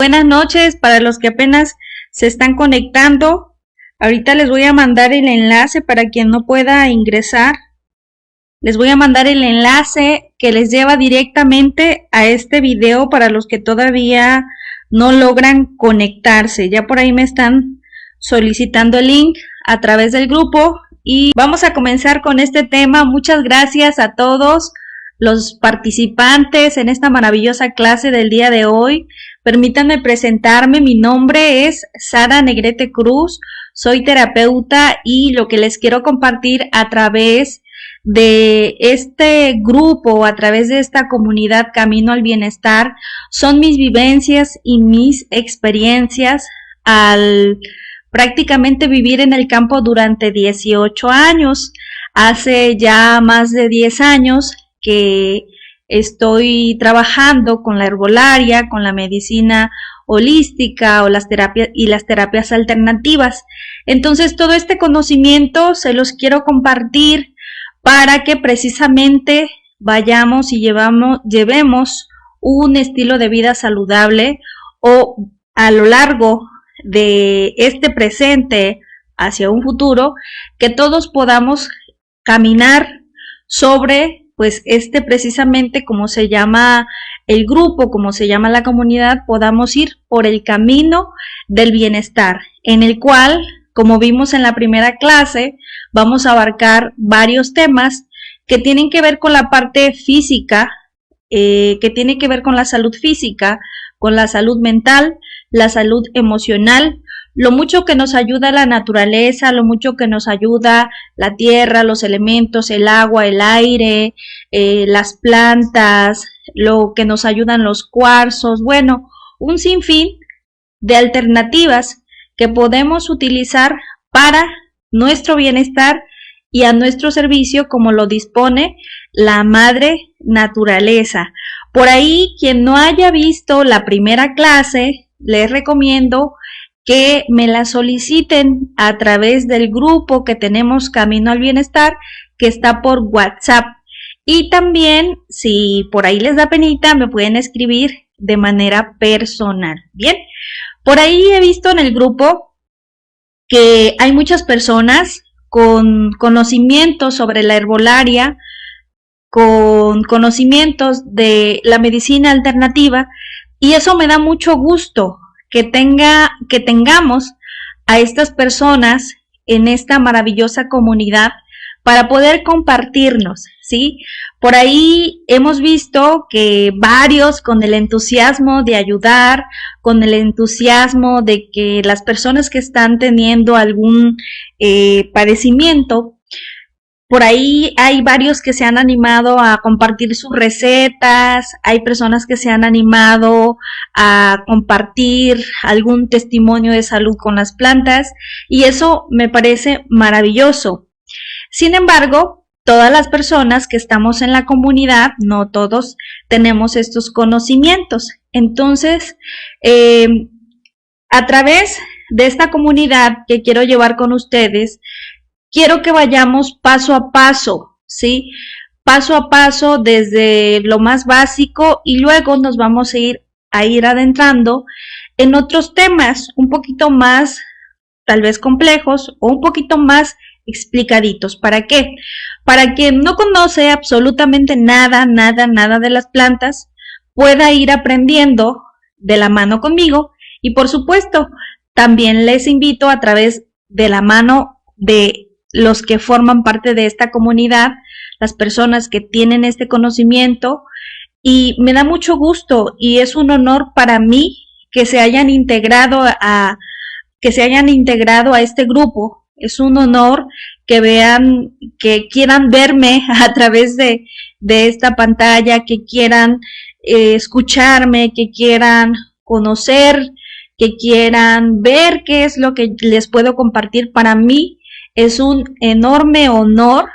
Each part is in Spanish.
Buenas noches para los que apenas se están conectando. Ahorita les voy a mandar el enlace para quien no pueda ingresar. Les voy a mandar el enlace que les lleva directamente a este video para los que todavía no logran conectarse. Ya por ahí me están solicitando el link a través del grupo y vamos a comenzar con este tema. Muchas gracias a todos los participantes en esta maravillosa clase del día de hoy. Permítanme presentarme, mi nombre es Sara Negrete Cruz, soy terapeuta y lo que les quiero compartir a través de este grupo, a través de esta comunidad Camino al Bienestar, son mis vivencias y mis experiencias al prácticamente vivir en el campo durante 18 años. Hace ya más de 10 años que estoy trabajando con la herbolaria, con la medicina holística o las terapias alternativas. Entonces, todo este conocimiento se los quiero compartir para que precisamente vayamos y llevemos un estilo de vida saludable o a lo largo de este presente hacia un futuro, que todos podamos caminar sobre pues precisamente como se llama el grupo, como se llama la comunidad, podamos ir por el camino del bienestar, en el cual, como vimos en la primera clase, vamos a abarcar varios temas que tienen que ver con la parte física, que tiene que ver con la salud física, con la salud mental, la salud emocional, lo mucho que nos ayuda la naturaleza, lo mucho que nos ayuda la tierra, los elementos, el agua, el aire, las plantas, lo que nos ayudan los cuarzos, bueno, un sinfín de alternativas que podemos utilizar para nuestro bienestar y a nuestro servicio como lo dispone la madre naturaleza. Por ahí, quien no haya visto la primera clase, les recomiendo que me la soliciten a través del grupo que tenemos Camino al Bienestar, que está por WhatsApp. Y también, si por ahí les da penita, me pueden escribir de manera personal. Bien, por ahí he visto en el grupo que hay muchas personas con conocimientos sobre la herbolaria, con conocimientos de la medicina alternativa, y eso me da mucho gusto que tengamos a estas personas en esta maravillosa comunidad para poder compartirnos, ¿sí? Por ahí hemos visto que varios con el entusiasmo de ayudar, con el entusiasmo de que las personas que están teniendo algún padecimiento, por ahí hay varios que se han animado a compartir sus recetas, hay personas que se han animado a compartir algún testimonio de salud con las plantas y eso me parece maravilloso. Sin embargo, todas las personas que estamos en la comunidad, no todos tenemos estos conocimientos. Entonces, a través de esta comunidad que quiero llevar con ustedes, quiero que vayamos paso a paso, ¿sí? Paso a paso desde lo más básico y luego nos vamos a ir adentrando en otros temas un poquito más, tal vez complejos o un poquito más explicaditos. ¿Para qué? Para quien no conoce absolutamente nada de las plantas, pueda ir aprendiendo de la mano conmigo y por supuesto, también les invito a través de la mano de los que forman parte de esta comunidad, las personas que tienen este conocimiento, y me da mucho gusto y es un honor para mí que se hayan integrado a este grupo. Es un honor que quieran verme a través de esta pantalla, que quieran escucharme, que quieran conocer, que quieran ver qué es lo que les puedo compartir. Para mí es un enorme honor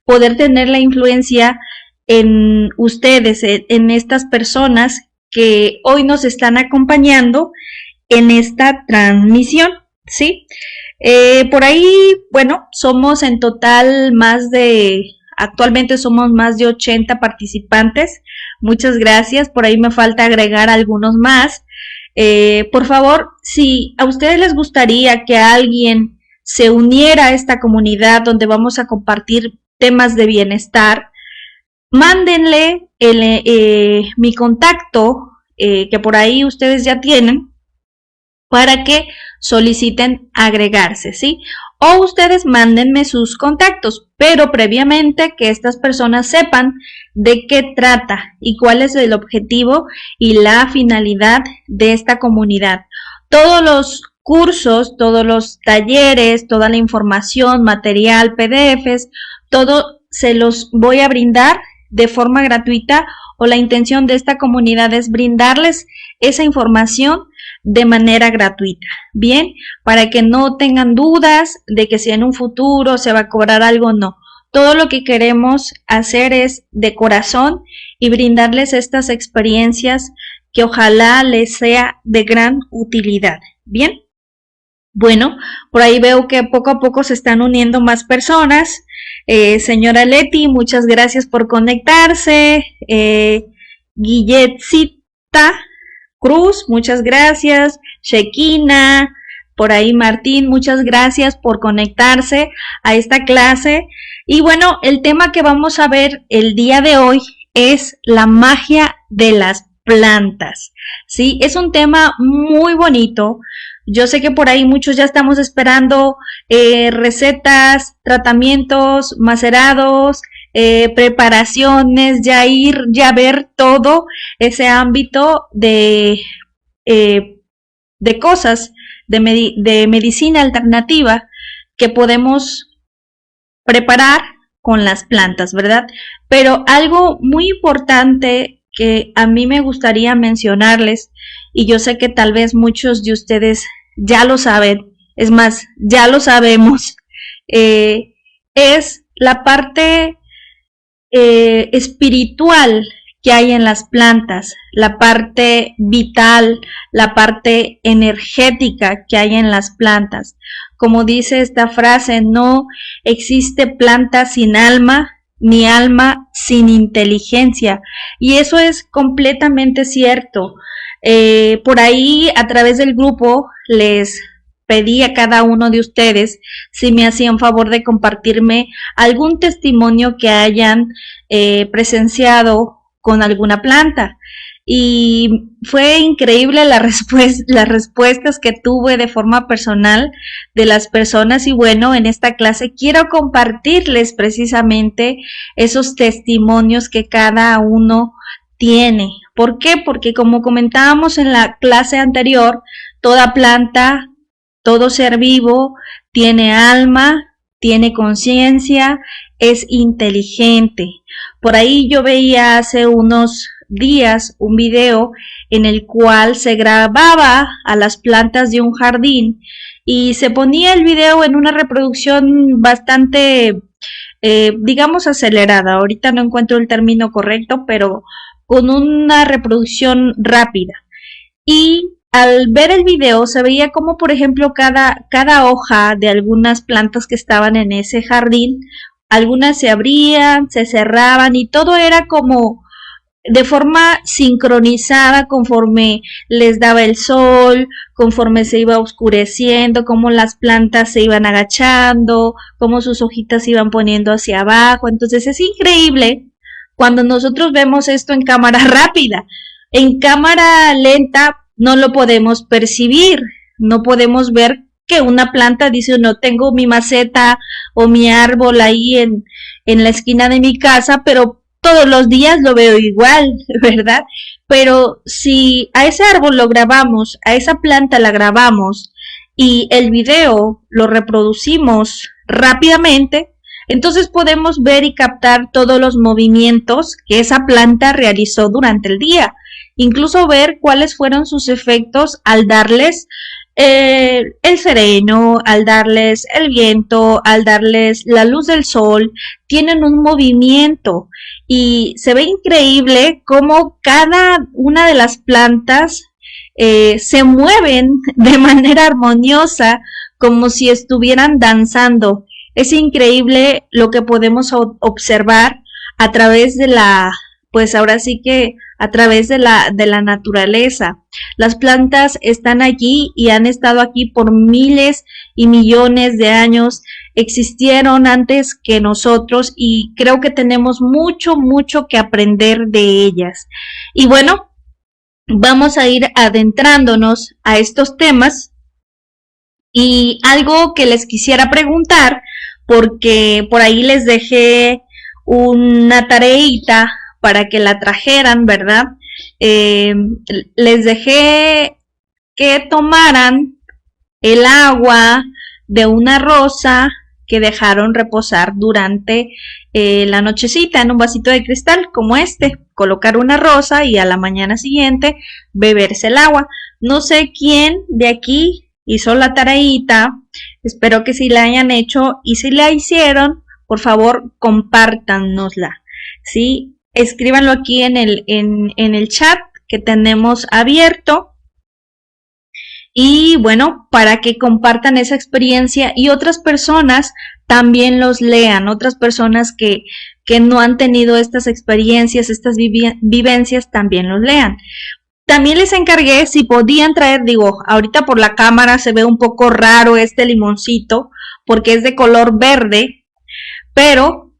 poder tener la influencia en ustedes, en estas personas que hoy nos están acompañando en esta transmisión, ¿sí? Por ahí, bueno, somos en total actualmente somos más de 80 participantes. muchas gracias. Por ahí me falta agregar algunos más. Por favor, si a ustedes les gustaría que alguien se uniera a esta comunidad donde vamos a compartir temas de bienestar, mándenle mi contacto, que por ahí ustedes ya tienen, para que soliciten agregarse, ¿sí? O ustedes mándenme sus contactos, pero previamente que estas personas sepan de qué trata y cuál es el objetivo y la finalidad de esta comunidad. Todos los cursos, todos los talleres, toda la información, material, PDFs, todo se los voy a brindar de forma gratuita, o la intención de esta comunidad es brindarles esa información de manera gratuita, bien, para que no tengan dudas de que si en un futuro se va a cobrar algo, no. Todo lo que queremos hacer es de corazón y brindarles estas experiencias que ojalá les sea de gran utilidad, bien. Bueno, por ahí veo que poco a poco se están uniendo más personas. Señora Leti, muchas gracias por conectarse. Guilletcita Cruz, muchas gracias. Shekina, por ahí Martín, muchas gracias por conectarse a esta clase. Y bueno, el tema que vamos a ver el día de hoy es la magia de las plantas. Sí, es un tema muy bonito. Yo sé que por ahí muchos ya estamos esperando recetas, tratamientos, macerados, preparaciones, ya ver todo ese ámbito de cosas de medicina alternativa que podemos preparar con las plantas, ¿verdad? Pero algo muy importante que a mí me gustaría mencionarles, y yo sé que tal vez muchos de ustedes ya lo saben, es más, ya lo sabemos, es la parte espiritual que hay en las plantas, la parte vital, la parte energética que hay en las plantas. Como dice esta frase, no existe planta sin alma, ni alma sin inteligencia. Y eso es completamente cierto. Por ahí, a través del grupo, les pedí a cada uno de ustedes si me hacían favor de compartirme algún testimonio que hayan presenciado con alguna planta. Y fue increíble las respuestas que tuve de forma personal de las personas, y bueno, en esta clase quiero compartirles precisamente esos testimonios que cada uno tiene. ¿Por qué? Porque como comentábamos en la clase anterior, toda planta, todo ser vivo tiene alma, tiene conciencia, es inteligente. Por ahí yo veía hace unos días un video en el cual se grababa a las plantas de un jardín y se ponía el video en una reproducción bastante, digamos, acelerada. Ahorita no encuentro el término correcto, pero con una reproducción rápida. Y al ver el video se veía como, por ejemplo, cada hoja de algunas plantas que estaban en ese jardín, algunas se abrían, se cerraban y todo era como de forma sincronizada conforme les daba el sol, conforme se iba oscureciendo, cómo las plantas se iban agachando, cómo sus hojitas se iban poniendo hacia abajo. Entonces es increíble cuando nosotros vemos esto en cámara rápida. En cámara lenta no lo podemos percibir, no podemos ver que una planta dice, no, tengo mi maceta o mi árbol ahí en la esquina de mi casa, pero todos los días lo veo igual, ¿verdad? Pero si a ese árbol lo grabamos, a esa planta la grabamos y el video lo reproducimos rápidamente, entonces podemos ver y captar todos los movimientos que esa planta realizó durante el día. Incluso ver cuáles fueron sus efectos al darles el sereno, al darles el viento, al darles la luz del sol. Tienen un movimiento y se ve increíble cómo cada una de las plantas se mueven de manera armoniosa, como si estuvieran danzando. Es increíble lo que podemos observar a través de la pues ahora sí que a través de la naturaleza. Las plantas están allí y han estado aquí por miles y millones de años, existieron antes que nosotros y creo que tenemos mucho que aprender de ellas. Y bueno, vamos a ir adentrándonos a estos temas y algo que les quisiera preguntar, porque por ahí les dejé una tareita para que la trajeran, ¿verdad? Les dejé que tomaran el agua de una rosa que dejaron reposar durante la nochecita en un vasito de cristal como este, colocar una rosa y a la mañana siguiente beberse el agua. No sé quién de aquí hizo la tareita, espero que sí la hayan hecho y si la hicieron, por favor compártanosla, ¿sí? Escríbanlo aquí en el chat que tenemos abierto. Y bueno, para que compartan esa experiencia y otras personas también los lean, otras personas que no han tenido estas experiencias, estas vivencias, también los lean. También les encargué si podían traer, digo, ahorita por la cámara se ve un poco raro este limoncito porque es de color verde, pero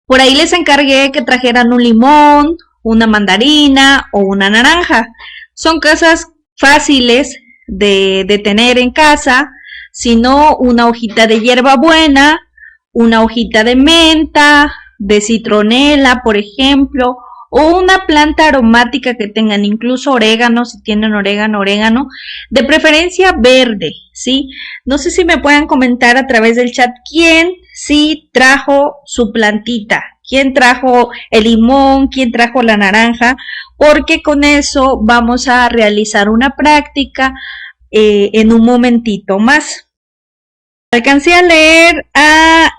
por ahí les encargué que trajeran un limón, una mandarina o una naranja. Son cosas fáciles de tener en casa, sino una hojita de hierbabuena, una hojita de menta, de citronela, por ejemplo, o una planta aromática que tengan, incluso orégano, si tienen orégano, de preferencia verde, ¿sí? No sé si me puedan comentar a través del chat quién sí trajo su plantita, quién trajo el limón, quién trajo la naranja, porque con eso vamos a realizar una práctica en un momentito más. Alcancé a leer a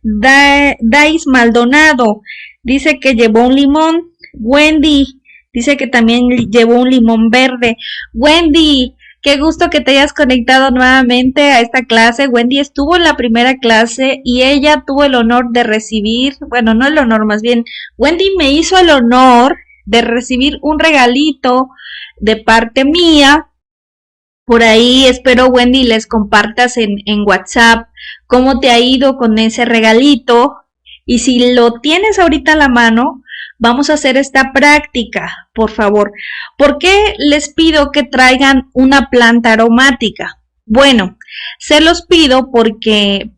Dais Maldonado, dice que llevó un limón. Wendy dice que también llevó un limón verde. Wendy, qué gusto que te hayas conectado nuevamente a esta clase. Wendy estuvo en la primera clase y ella tuvo el honor de recibir, bueno, no el honor, más bien, Wendy me hizo el honor de recibir un regalito de parte mía. Por ahí espero, Wendy, les compartas en WhatsApp cómo te ha ido con ese regalito. Y si lo tienes ahorita a la mano, vamos a hacer esta práctica, por favor. ¿Por qué les pido que traigan una planta aromática? Bueno, se los pido porque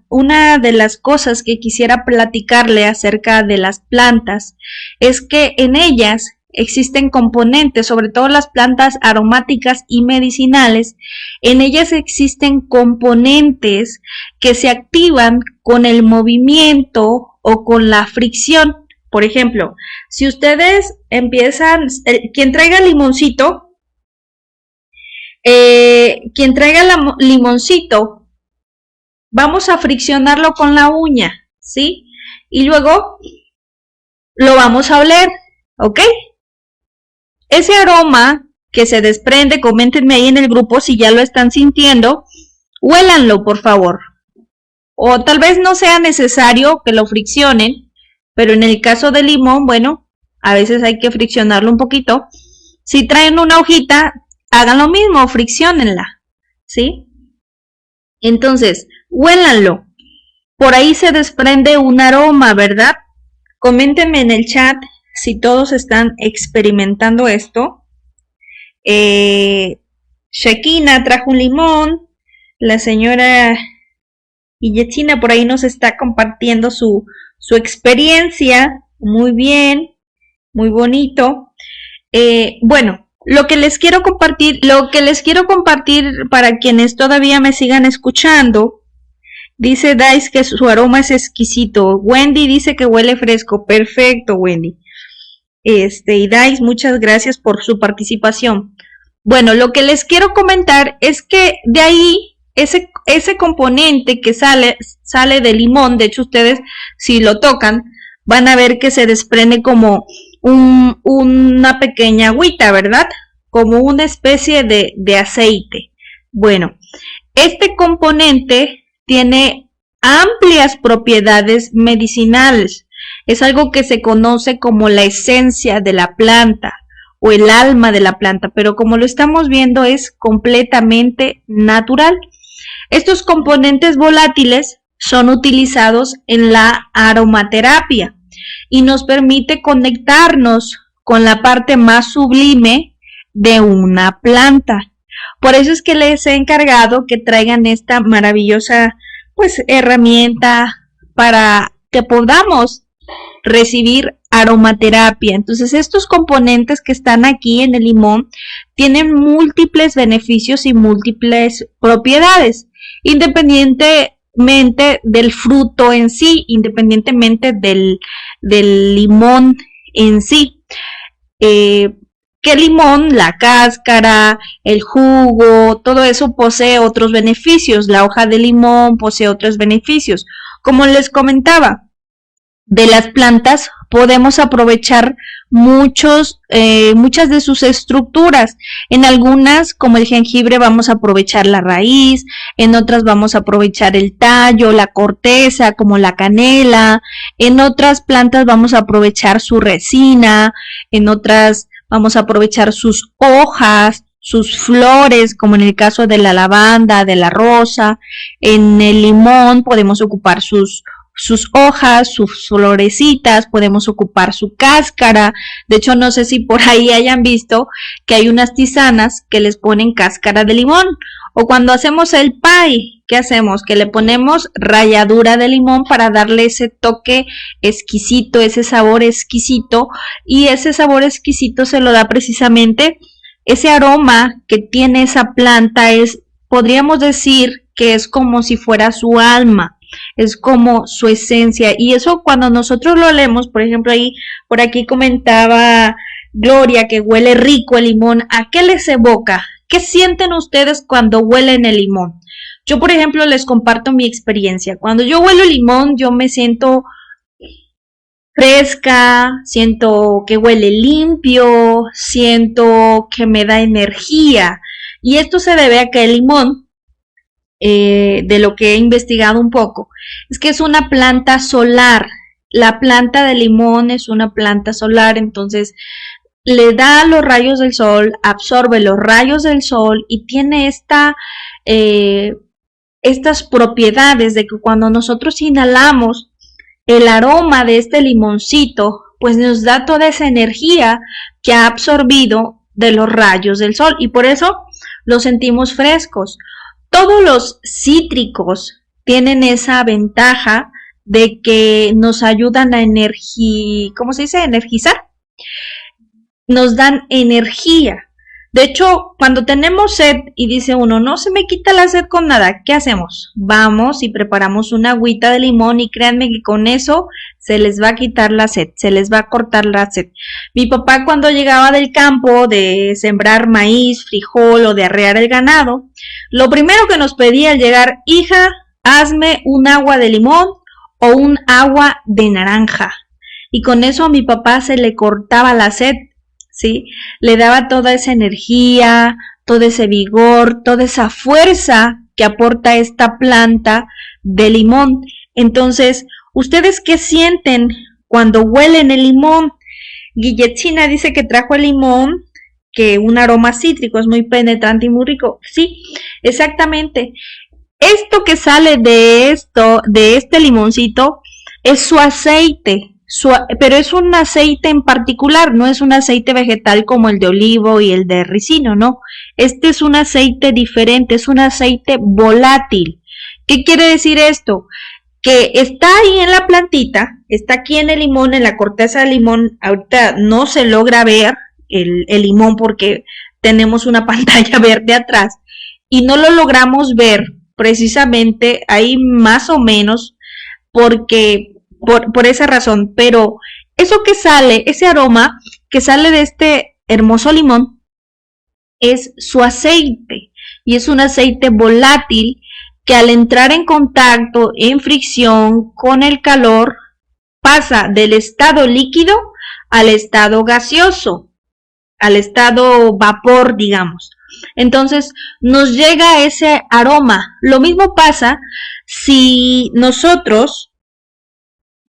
una de las cosas que quisiera platicarle acerca de las plantas es que en ellas existen componentes, sobre todo las plantas aromáticas y medicinales, en ellas existen componentes que se activan con el movimiento o con la fricción. Por ejemplo, si ustedes empiezan, quien traiga limoncito, vamos a friccionarlo con la uña, ¿sí? Y luego lo vamos a oler, ¿ok? Ese aroma que se desprende, coméntenme ahí en el grupo si ya lo están sintiendo, huélanlo por favor. O tal vez no sea necesario que lo friccionen, pero en el caso del limón, bueno, a veces hay que friccionarlo un poquito. Si traen una hojita, hagan lo mismo, fricciónenla, ¿sí? Entonces, huélanlo. Por ahí se desprende un aroma, ¿verdad? Coméntenme en el chat si todos están experimentando esto. Shekina trajo un limón. La señora Illetina por ahí nos está compartiendo su experiencia. Muy bien, muy bonito. Bueno, lo que les quiero compartir para quienes todavía me sigan escuchando. Dice Dice que su aroma es exquisito. Wendy dice que huele fresco. Perfecto, Wendy. Y Dice, muchas gracias por su participación. Bueno, lo que les quiero comentar es que de ahí, ese componente que sale del limón, de hecho ustedes si lo tocan, van a ver que se desprende como una pequeña agüita, ¿verdad? Como una especie de aceite. Bueno, este componente tiene amplias propiedades medicinales. Es algo que se conoce como la esencia de la planta o el alma de la planta, pero como lo estamos viendo es completamente natural. Estos componentes volátiles son utilizados en la aromaterapia y nos permite conectarnos con la parte más sublime de una planta. Por eso es que les he encargado que traigan esta maravillosa herramienta para que podamos recibir aromaterapia. Entonces, estos componentes que están aquí en el limón tienen múltiples beneficios y múltiples propiedades, independientemente del fruto en sí, independientemente del limón en sí. Que el limón, la cáscara, el jugo, todo eso posee otros beneficios. La hoja de limón posee otros beneficios. Como les comentaba, de las plantas podemos aprovechar muchas de sus estructuras. En algunas, como el jengibre, vamos a aprovechar la raíz, en otras vamos a aprovechar el tallo, la corteza, como la canela, en otras plantas vamos a aprovechar su resina, en otras vamos a aprovechar sus hojas, sus flores, como en el caso de la lavanda, de la rosa. En el limón podemos ocupar sus hojas, sus florecitas, podemos ocupar su cáscara. De hecho, no sé si por ahí hayan visto que hay unas tisanas que les ponen cáscara de limón. O cuando hacemos el pie, ¿qué hacemos? Que le ponemos ralladura de limón para darle ese toque exquisito, ese sabor exquisito. Y ese sabor exquisito se lo da precisamente ese aroma que tiene esa planta. Podríamos decir que es como si fuera su alma. Es como su esencia, y eso cuando nosotros lo leemos, por ejemplo, por aquí comentaba Gloria que huele rico el limón. ¿A qué les evoca? ¿Qué sienten ustedes cuando huelen el limón? Yo, por ejemplo, les comparto mi experiencia. Cuando yo huelo el limón, yo me siento fresca, siento que huele limpio, siento que me da energía, y esto se debe a que el limón, de lo que he investigado un poco, es que es una planta solar. La planta de limón es una planta solar, entonces le da los rayos del sol, absorbe los rayos del sol y tiene estas propiedades de que cuando nosotros inhalamos el aroma de este limoncito, pues nos da toda esa energía que ha absorbido de los rayos del sol, y por eso lo sentimos frescos. Todos los cítricos tienen esa ventaja de que nos ayudan a energizar. Nos dan energía. De hecho, cuando tenemos sed y dice uno, no se me quita la sed con nada, ¿qué hacemos? Vamos y preparamos una agüita de limón, y créanme que con eso se les va a quitar la sed, se les va a cortar la sed. Mi papá, cuando llegaba del campo de sembrar maíz, frijol o de arrear el ganado, lo primero que nos pedía al llegar, hija, hazme un agua de limón o un agua de naranja. Y con eso a mi papá se le cortaba la sed, ¿sí? Le daba toda esa energía, todo ese vigor, toda esa fuerza que aporta esta planta de limón. Entonces, ¿ustedes qué sienten cuando huelen el limón? Guilletina dice que trajo el limón, que un aroma cítrico, es muy penetrante y muy rico. Sí, exactamente. Esto que sale de este limoncito, es su aceite. Pero es un aceite en particular, no es un aceite vegetal como el de olivo y el de ricino, no. Este es un aceite diferente, es un aceite volátil. ¿Qué quiere decir esto? Que está ahí en la plantita, está aquí en el limón, en la corteza del limón. Ahorita no se logra ver el limón porque tenemos una pantalla verde atrás y no lo logramos ver precisamente ahí más o menos porque por esa razón, pero eso que sale, ese aroma que sale de este hermoso limón es su aceite, y es un aceite volátil que al entrar en contacto, en fricción con el calor, pasa del estado líquido al estado gaseoso, al estado vapor, digamos. Entonces nos llega ese aroma. Lo mismo pasa si nosotros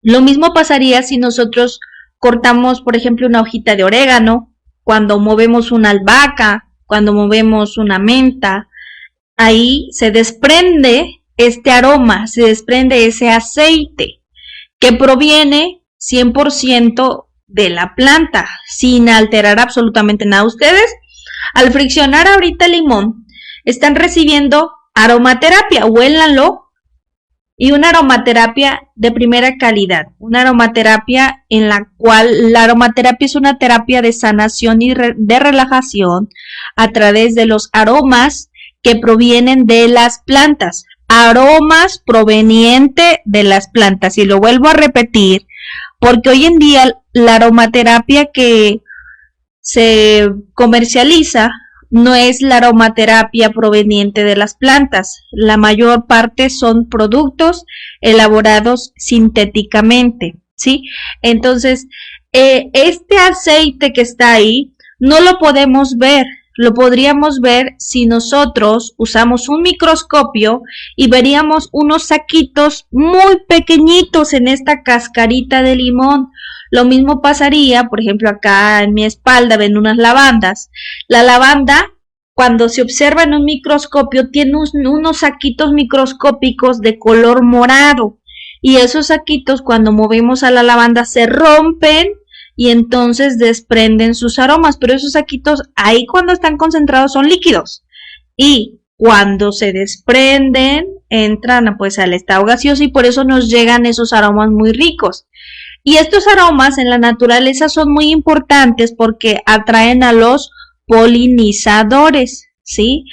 Lo mismo pasaría si nosotros cortamos, por ejemplo, una hojita de orégano, cuando movemos una albahaca, cuando movemos una menta, ahí se desprende este aroma, se desprende ese aceite que proviene 100% de la planta, sin alterar absolutamente nada. Ustedes, al friccionar ahorita el limón, están recibiendo aromaterapia, huélanlo, y una aromaterapia de primera calidad, una aromaterapia en la cual la aromaterapia es una terapia de sanación y de relajación a través de los aromas que provienen de las plantas, aromas provenientes de las plantas, y lo vuelvo a repetir, porque hoy en día la aromaterapia que se comercializa no es la aromaterapia proveniente de las plantas. La mayor parte son productos elaborados sintéticamente, ¿sí? Entonces, este aceite que está ahí no lo podemos ver. Lo podríamos ver si nosotros usamos un microscopio y veríamos unos saquitos muy pequeñitos en esta cascarita de limón. Lo mismo pasaría, por ejemplo, acá en mi espalda ven unas lavandas. La lavanda, cuando se observa en un microscopio, tiene unos saquitos microscópicos de color morado. Y esos saquitos, cuando movemos a la lavanda, se rompen y entonces desprenden sus aromas. Pero esos saquitos, ahí cuando están concentrados, son líquidos. Y cuando se desprenden, entran pues al estado gaseoso, y por eso nos llegan esos aromas muy ricos. Y estos aromas en la naturaleza son muy importantes porque atraen a los polinizadores, ¿sí?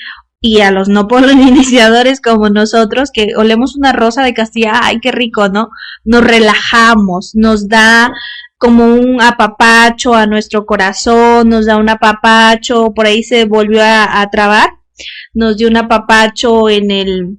Y a los no polinizadores como nosotros, que olemos una rosa de Castilla, ¡ay, qué rico!, ¿no? Nos relajamos, nos da como un apapacho a nuestro corazón, nos da un apapacho, por ahí se volvió a trabar, nos dio un apapacho en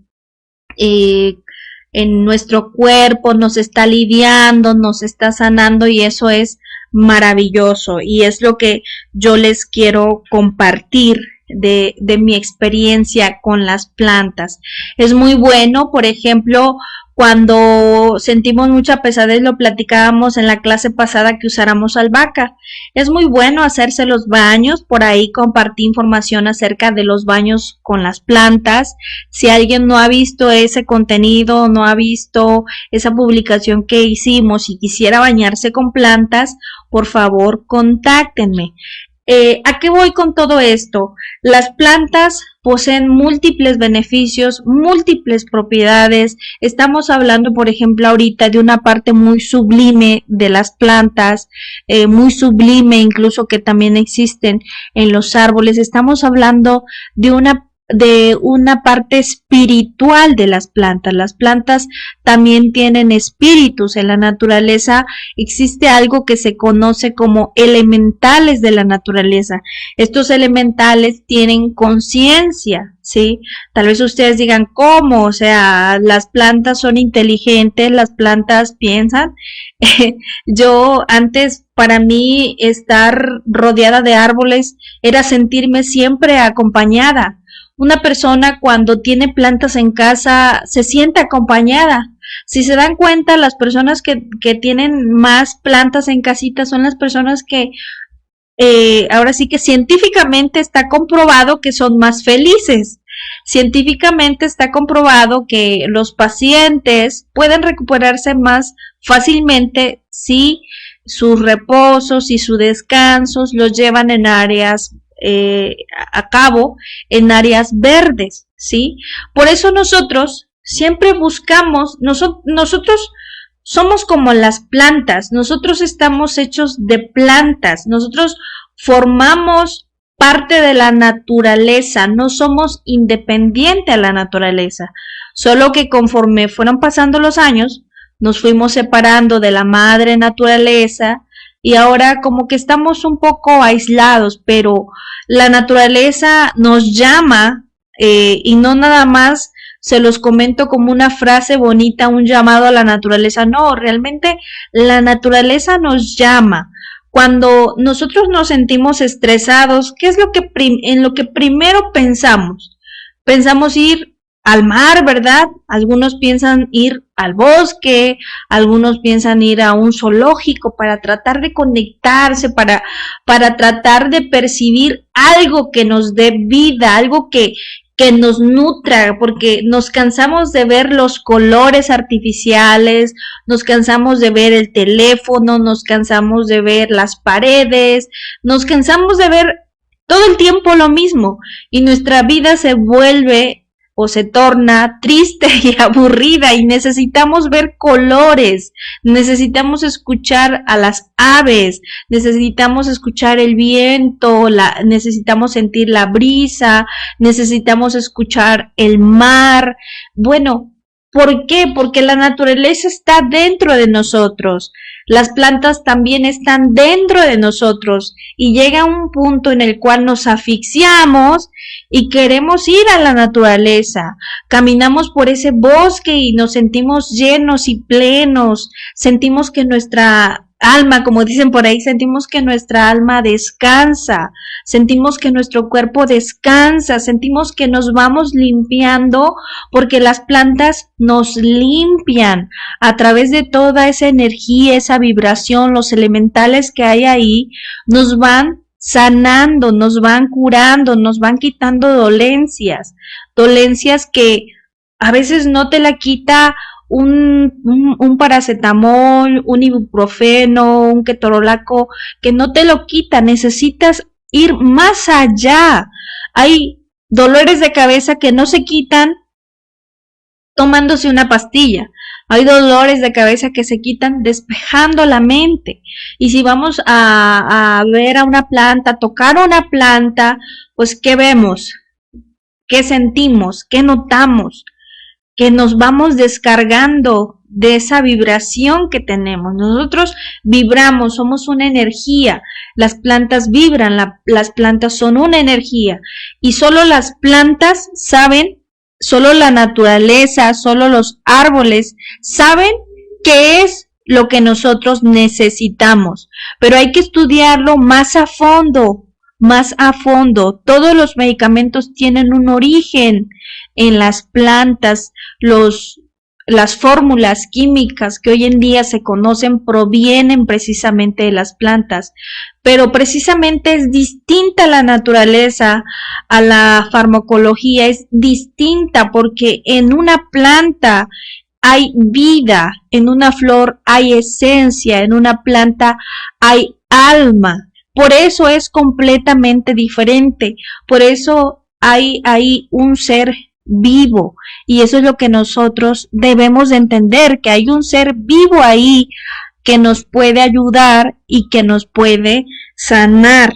nuestro cuerpo, nos está aliviando, nos está sanando, y eso es maravilloso, y es lo que yo les quiero compartir de mi experiencia con las plantas. Es muy bueno, por ejemplo, cuando sentimos mucha pesadez, lo platicábamos en la clase pasada, que usáramos albahaca. Es muy bueno hacerse los baños, por ahí compartí información acerca de los baños con las plantas. Si alguien no ha visto ese contenido, no ha visto esa publicación que hicimos y quisiera bañarse con plantas, por favor, contáctenme. ¿A qué voy con todo esto? Las plantas poseen múltiples beneficios, múltiples propiedades. Estamos hablando, por ejemplo, ahorita de una parte muy sublime de las plantas, muy sublime incluso, que también existen en los árboles. Estamos hablando de una parte espiritual de las plantas. Las plantas también tienen espíritus. En la naturaleza existe algo que se conoce como elementales de la naturaleza. Estos elementales tienen conciencia, ¿sí? Tal vez ustedes digan, ¿cómo? O sea, las plantas son inteligentes, las plantas piensan. Yo antes, para mí, estar rodeada de árboles era sentirme siempre acompañada. Una persona, cuando tiene plantas en casa, se siente acompañada. Si se dan cuenta, las personas que tienen más plantas en casita son las personas que ahora sí que científicamente está comprobado que son más felices. Científicamente está comprobado que los pacientes pueden recuperarse más fácilmente si sus reposos y sus descansos los llevan en áreas a cabo en áreas verdes, ¿sí? Por eso nosotros siempre buscamos, nosotros somos como las plantas, nosotros estamos hechos de plantas, nosotros formamos parte de la naturaleza, no somos independientes a la naturaleza, solo que conforme fueron pasando los años, nos fuimos separando de la madre naturaleza, y ahora como que estamos un poco aislados, pero la naturaleza nos llama, y no nada más se los comento como una frase bonita, un llamado a la naturaleza. No, realmente la naturaleza nos llama. Cuando nosotros nos sentimos estresados, ¿qué es lo que en lo que primero pensamos? Pensamos ir al mar, ¿verdad? Algunos piensan ir al bosque, algunos piensan ir a un zoológico para tratar de conectarse, para tratar de percibir algo que nos dé vida, algo que nos nutra, porque nos cansamos de ver los colores artificiales, nos cansamos de ver el teléfono, nos cansamos de ver las paredes, nos cansamos de ver todo el tiempo lo mismo y nuestra vida se vuelve o se torna triste y aburrida y necesitamos ver colores, necesitamos escuchar a las aves, necesitamos escuchar el viento, necesitamos sentir la brisa, necesitamos escuchar el mar. Bueno, ¿por qué? Porque la naturaleza está dentro de nosotros. Las plantas también están dentro de nosotros y llega un punto en el cual nos asfixiamos y queremos ir a la naturaleza. Caminamos por ese bosque y nos sentimos llenos y plenos. Sentimos que nuestra alma, como dicen por ahí, sentimos que nuestra alma descansa, sentimos que nuestro cuerpo descansa, sentimos que nos vamos limpiando porque las plantas nos limpian a través de toda esa energía, esa vibración, los elementales que hay ahí, nos van sanando, nos van curando, nos van quitando dolencias que a veces no te la quita un paracetamol, un ibuprofeno, un ketorolaco, que no te lo quita, necesitas ir más allá. Hay dolores de cabeza que no se quitan tomándose una pastilla. Hay dolores de cabeza que se quitan despejando la mente. Y si vamos a ver a una planta, tocar una planta, pues ¿qué vemos? ¿Qué sentimos? ¿Qué notamos? Que nos vamos descargando de esa vibración que tenemos. Nosotros vibramos, somos una energía. Las plantas vibran, las plantas son una energía. Y solo las plantas saben, solo la naturaleza, solo los árboles saben qué es lo que nosotros necesitamos. Pero hay que estudiarlo más a fondo, más a fondo. Todos los medicamentos tienen un origen en las plantas, las fórmulas químicas que hoy en día se conocen provienen precisamente de las plantas, pero precisamente es distinta la naturaleza a la farmacología, es distinta porque en una planta hay vida, en una flor hay esencia, en una planta hay alma, por eso es completamente diferente, por eso hay un ser vivo y eso es lo que nosotros debemos de entender, que hay un ser vivo ahí que nos puede ayudar y que nos puede sanar.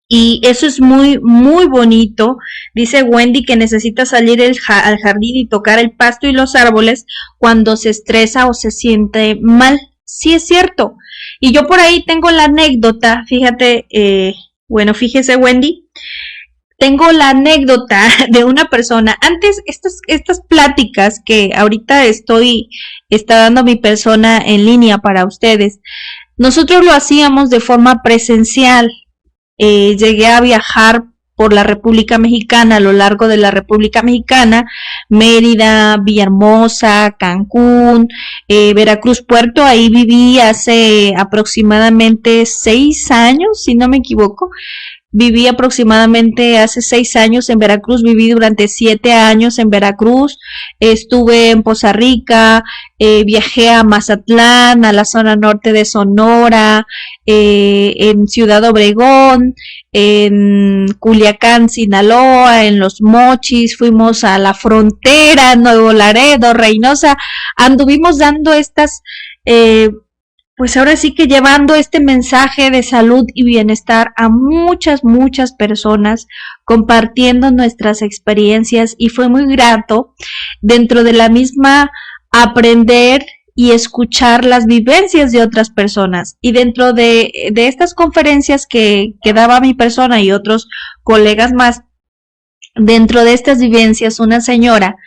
Y eso es muy, muy bonito. Dice Wendy que necesita salir al jardín y tocar el pasto y los árboles cuando se estresa o se siente mal. Sí, es cierto. Y yo por ahí tengo la anécdota, fíjate, fíjese Wendy, tengo la anécdota de una persona, antes estas pláticas que ahorita está dando mi persona en línea para ustedes, nosotros lo hacíamos de forma presencial, llegué a viajar por la República Mexicana, a lo largo de la República Mexicana, Mérida, Villahermosa, Cancún, Veracruz, Puerto, ahí viví hace aproximadamente 6 años, si no me equivoco. Viví aproximadamente hace 6 años en Veracruz, viví durante 7 años en Veracruz, estuve en Poza Rica, viajé a Mazatlán, a la zona norte de Sonora, en Ciudad Obregón, en Culiacán, Sinaloa, en Los Mochis, fuimos a la frontera, Nuevo Laredo, Reynosa, anduvimos dando estas pues ahora sí que llevando este mensaje de salud y bienestar a muchas, muchas personas, compartiendo nuestras experiencias y fue muy grato dentro de la misma aprender y escuchar las vivencias de otras personas. Y dentro de estas conferencias que daba mi persona y otros colegas más, dentro de estas vivencias una señora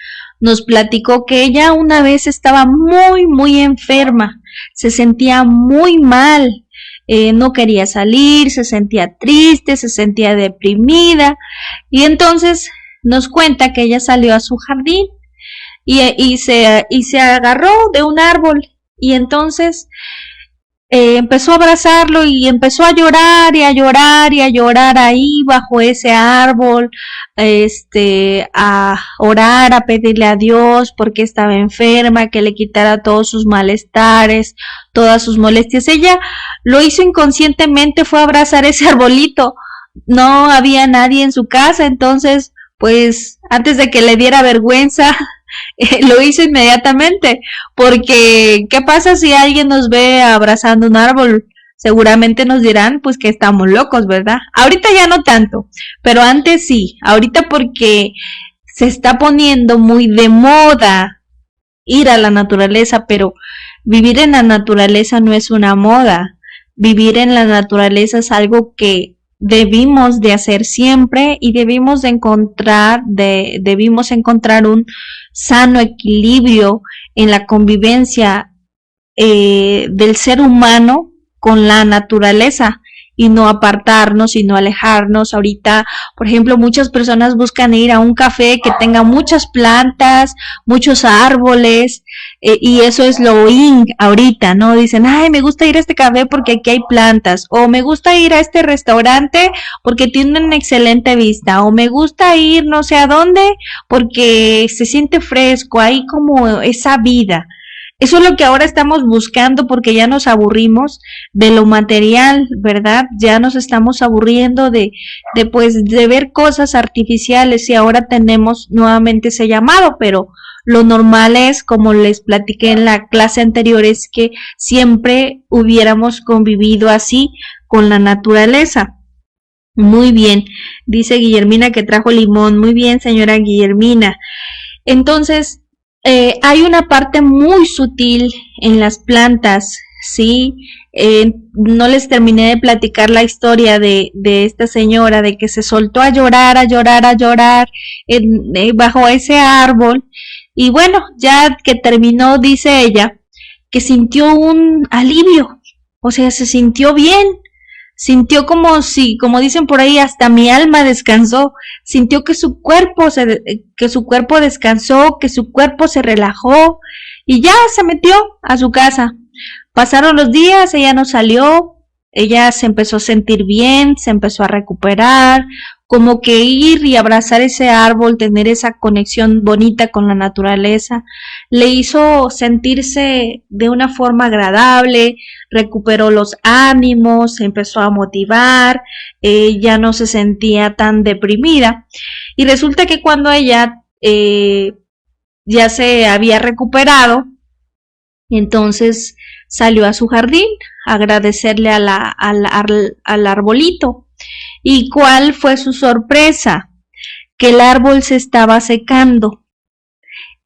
nos platicó que ella una vez estaba muy, muy enferma, se sentía muy mal, no quería salir, se sentía triste, se sentía deprimida y entonces nos cuenta que ella salió a su jardín y se agarró de un árbol y entonces empezó a abrazarlo y empezó a llorar y a llorar y a llorar ahí bajo ese árbol, a orar, a pedirle a Dios porque estaba enferma, que le quitara todos sus malestares, todas sus molestias. Ella lo hizo inconscientemente, fue a abrazar ese arbolito. No había nadie en su casa, entonces, pues, antes de que le diera vergüenza, lo hizo inmediatamente, porque ¿qué pasa si alguien nos ve abrazando un árbol? Seguramente nos dirán pues que estamos locos, ¿verdad? Ahorita ya no tanto, pero antes sí, ahorita porque se está poniendo muy de moda ir a la naturaleza, pero vivir en la naturaleza no es una moda, vivir en la naturaleza es algo que debimos de hacer siempre y debimos encontrar un sano equilibrio en la convivencia del ser humano con la naturaleza y no apartarnos y no alejarnos. Ahorita, por ejemplo, muchas personas buscan ir a un café que tenga muchas plantas, muchos árboles, y eso es lo in ahorita, ¿no? Dicen, ay, me gusta ir a este café porque aquí hay plantas, o me gusta ir a este restaurante porque tiene una excelente vista, o me gusta ir no sé a dónde porque se siente fresco, hay como esa vida. Eso es lo que ahora estamos buscando porque ya nos aburrimos de lo material, ¿verdad? Ya nos estamos aburriendo de ver cosas artificiales y ahora tenemos nuevamente ese llamado, pero lo normal es, como les platiqué en la clase anterior, es que siempre hubiéramos convivido así con la naturaleza. Muy bien, dice Guillermina que trajo limón. Muy bien, señora Guillermina. Entonces, hay una parte muy sutil en las plantas, ¿sí? No les terminé de platicar la historia de esta señora, de que se soltó a llorar, bajo ese árbol. Y bueno, ya que terminó, dice ella, que sintió un alivio, o sea, se sintió bien. Sintió como si, como dicen por ahí, hasta mi alma descansó. Sintió que su cuerpo descansó, que su cuerpo se relajó y ya se metió a su casa. Pasaron los días, ella no salió, ella se empezó a sentir bien, se empezó a recuperar, como que ir y abrazar ese árbol, tener esa conexión bonita con la naturaleza, le hizo sentirse de una forma agradable, recuperó los ánimos, se empezó a motivar, ya no se sentía tan deprimida. Y resulta que cuando ella ya se había recuperado, entonces salió a su jardín a agradecerle al arbolito. ¿Y cuál fue su sorpresa? Que el árbol se estaba secando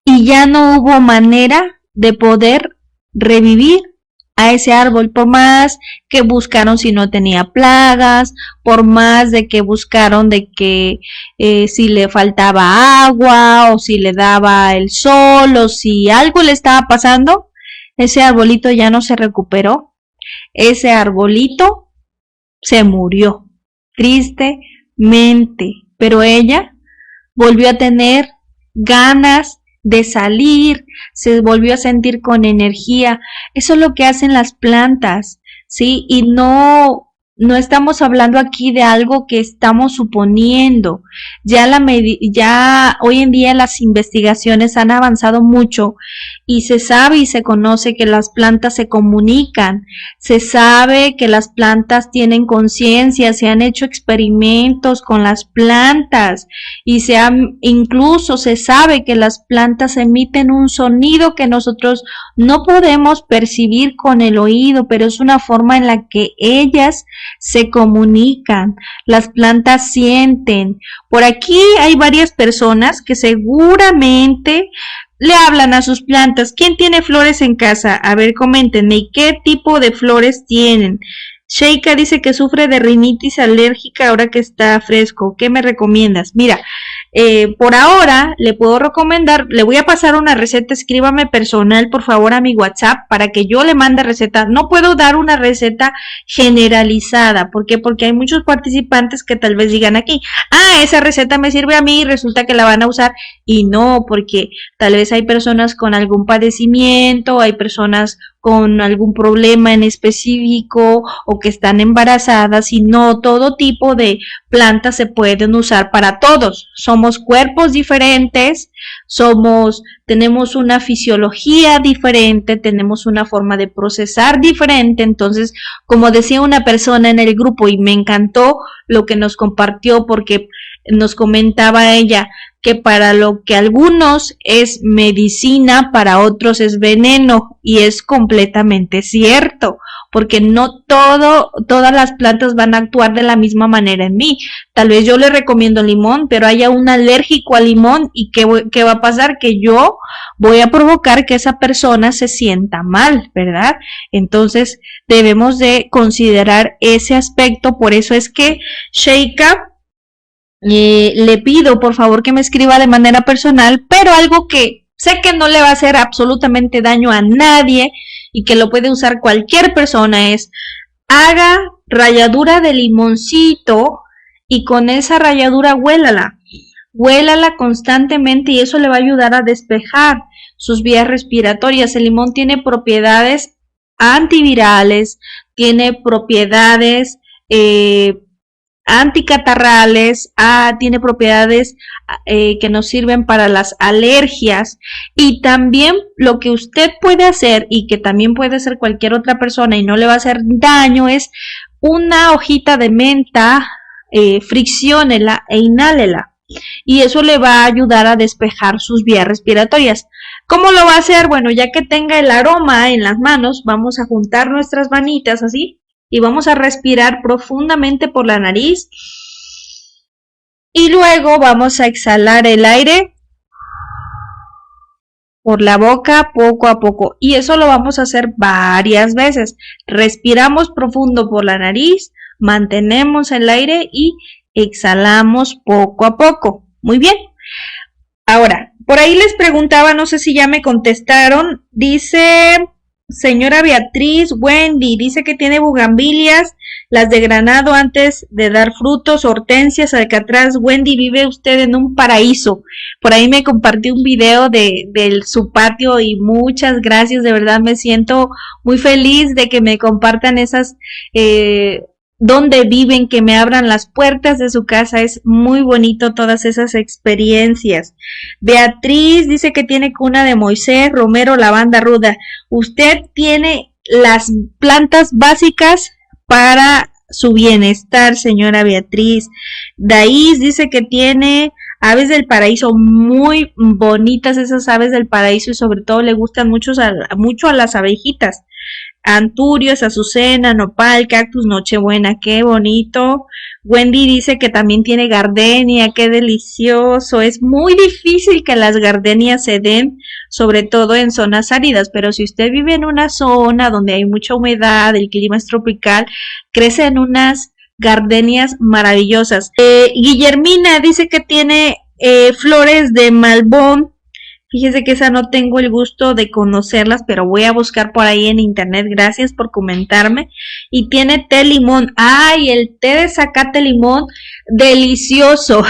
y ya no hubo manera de poder revivir a ese árbol, por más que buscaron si no tenía plagas, por más de que buscaron de que si le faltaba agua o si le daba el sol o si algo le estaba pasando, ese arbolito ya no se recuperó, ese arbolito se murió. Tristemente, pero ella volvió a tener ganas de salir, se volvió a sentir con energía. Eso es lo que hacen las plantas, ¿sí? Y no estamos hablando aquí de algo que estamos suponiendo. Ya hoy en día las investigaciones han avanzado mucho y se sabe y se conoce que las plantas se comunican, se sabe que las plantas tienen conciencia, se han hecho experimentos con las plantas y incluso se sabe que las plantas emiten un sonido que nosotros no podemos percibir con el oído, pero es una forma en la que ellas se comunican, las plantas sienten. Por aquí hay varias personas que seguramente le hablan a sus plantas. ¿Quién tiene flores en casa? A ver, coméntenme, ¿qué tipo de flores tienen? Sheika dice que sufre de rinitis alérgica ahora que está fresco. ¿Qué me recomiendas? Mira, Por ahora le puedo recomendar, le voy a pasar una receta, escríbame personal por favor a mi WhatsApp para que yo le mande receta. No puedo dar una receta generalizada, ¿por qué? Porque hay muchos participantes que tal vez digan aquí, esa receta me sirve a mí y resulta que la van a usar, y no, porque tal vez hay personas con algún padecimiento, hay personas con algún problema en específico o que están embarazadas, y no todo tipo de plantas se pueden usar para todos. Somos cuerpos diferentes, tenemos una fisiología diferente, tenemos una forma de procesar diferente. Entonces, como decía una persona en el grupo, y me encantó lo que nos compartió, porque nos comentaba ella que para lo que algunos es medicina, para otros es veneno, y es completamente cierto, porque no todas las plantas van a actuar de la misma manera en mí. Tal vez yo le recomiendo limón, pero haya un alérgico al limón, y ¿qué va a pasar? Que yo voy a provocar que esa persona se sienta mal, ¿verdad? Entonces debemos de considerar ese aspecto. Por eso es que Sheikha, le pido por favor que me escriba de manera personal, pero algo que sé que no le va a hacer absolutamente daño a nadie y que lo puede usar cualquier persona, es haga ralladura de limoncito y con esa ralladura huélala constantemente, y eso le va a ayudar a despejar sus vías respiratorias. El limón tiene propiedades antivirales, tiene propiedades anticatarrales, tiene propiedades que nos sirven para las alergias. Y también lo que usted puede hacer, y que también puede hacer cualquier otra persona y no le va a hacer daño, es una hojita de menta, fricciónela e inhálela, y eso le va a ayudar a despejar sus vías respiratorias. ¿Cómo lo va a hacer? Bueno, ya que tenga el aroma en las manos, vamos a juntar nuestras manitas así y vamos a respirar profundamente por la nariz, y luego vamos a exhalar el aire por la boca poco a poco, y eso lo vamos a hacer varias veces. Respiramos profundo por la nariz, mantenemos el aire y exhalamos poco a poco. Muy bien. Ahora, por ahí les preguntaba, no sé si ya me contestaron, dice señora Beatriz, Wendy, dice que tiene bugambilias, las de granado antes de dar frutos, hortensias, alcatraz. Wendy, vive usted en un paraíso. Por ahí me compartió un video de su patio, y muchas gracias, de verdad me siento muy feliz de que me compartan esas dónde viven, que me abran las puertas de su casa. Es muy bonito todas esas experiencias. Beatriz dice que tiene cuna de Moisés, romero, lavanda ruda. Usted tiene las plantas básicas para su bienestar, señora Beatriz. Daís dice que tiene aves del paraíso, muy bonitas esas aves del paraíso, y sobre todo le gustan mucho a las abejitas. Anturios, azucena, nopal, cactus, nochebuena, qué bonito. Wendy dice que también tiene gardenia, qué delicioso. Es muy difícil que las gardenias se den, sobre todo en zonas áridas, pero si usted vive en una zona donde hay mucha humedad, el clima es tropical, crecen unas gardenias maravillosas. Guillermina dice que tiene flores de malbón. Fíjese que esa no tengo el gusto de conocerlas, pero voy a buscar por ahí en internet. Gracias por comentarme. Y tiene té limón. ¡Ay! El té de zacate limón, delicioso.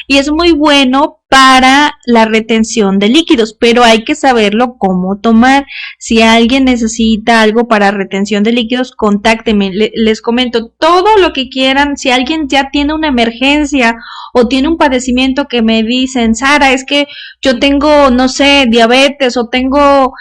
Y es muy bueno para la retención de líquidos, pero hay que saberlo cómo tomar. Si alguien necesita algo para retención de líquidos, contáctenme. Les comento todo lo que quieran. Si alguien ya tiene una emergencia o tiene un padecimiento, que me dicen, Sara, es que yo tengo, no sé, diabetes, o tengo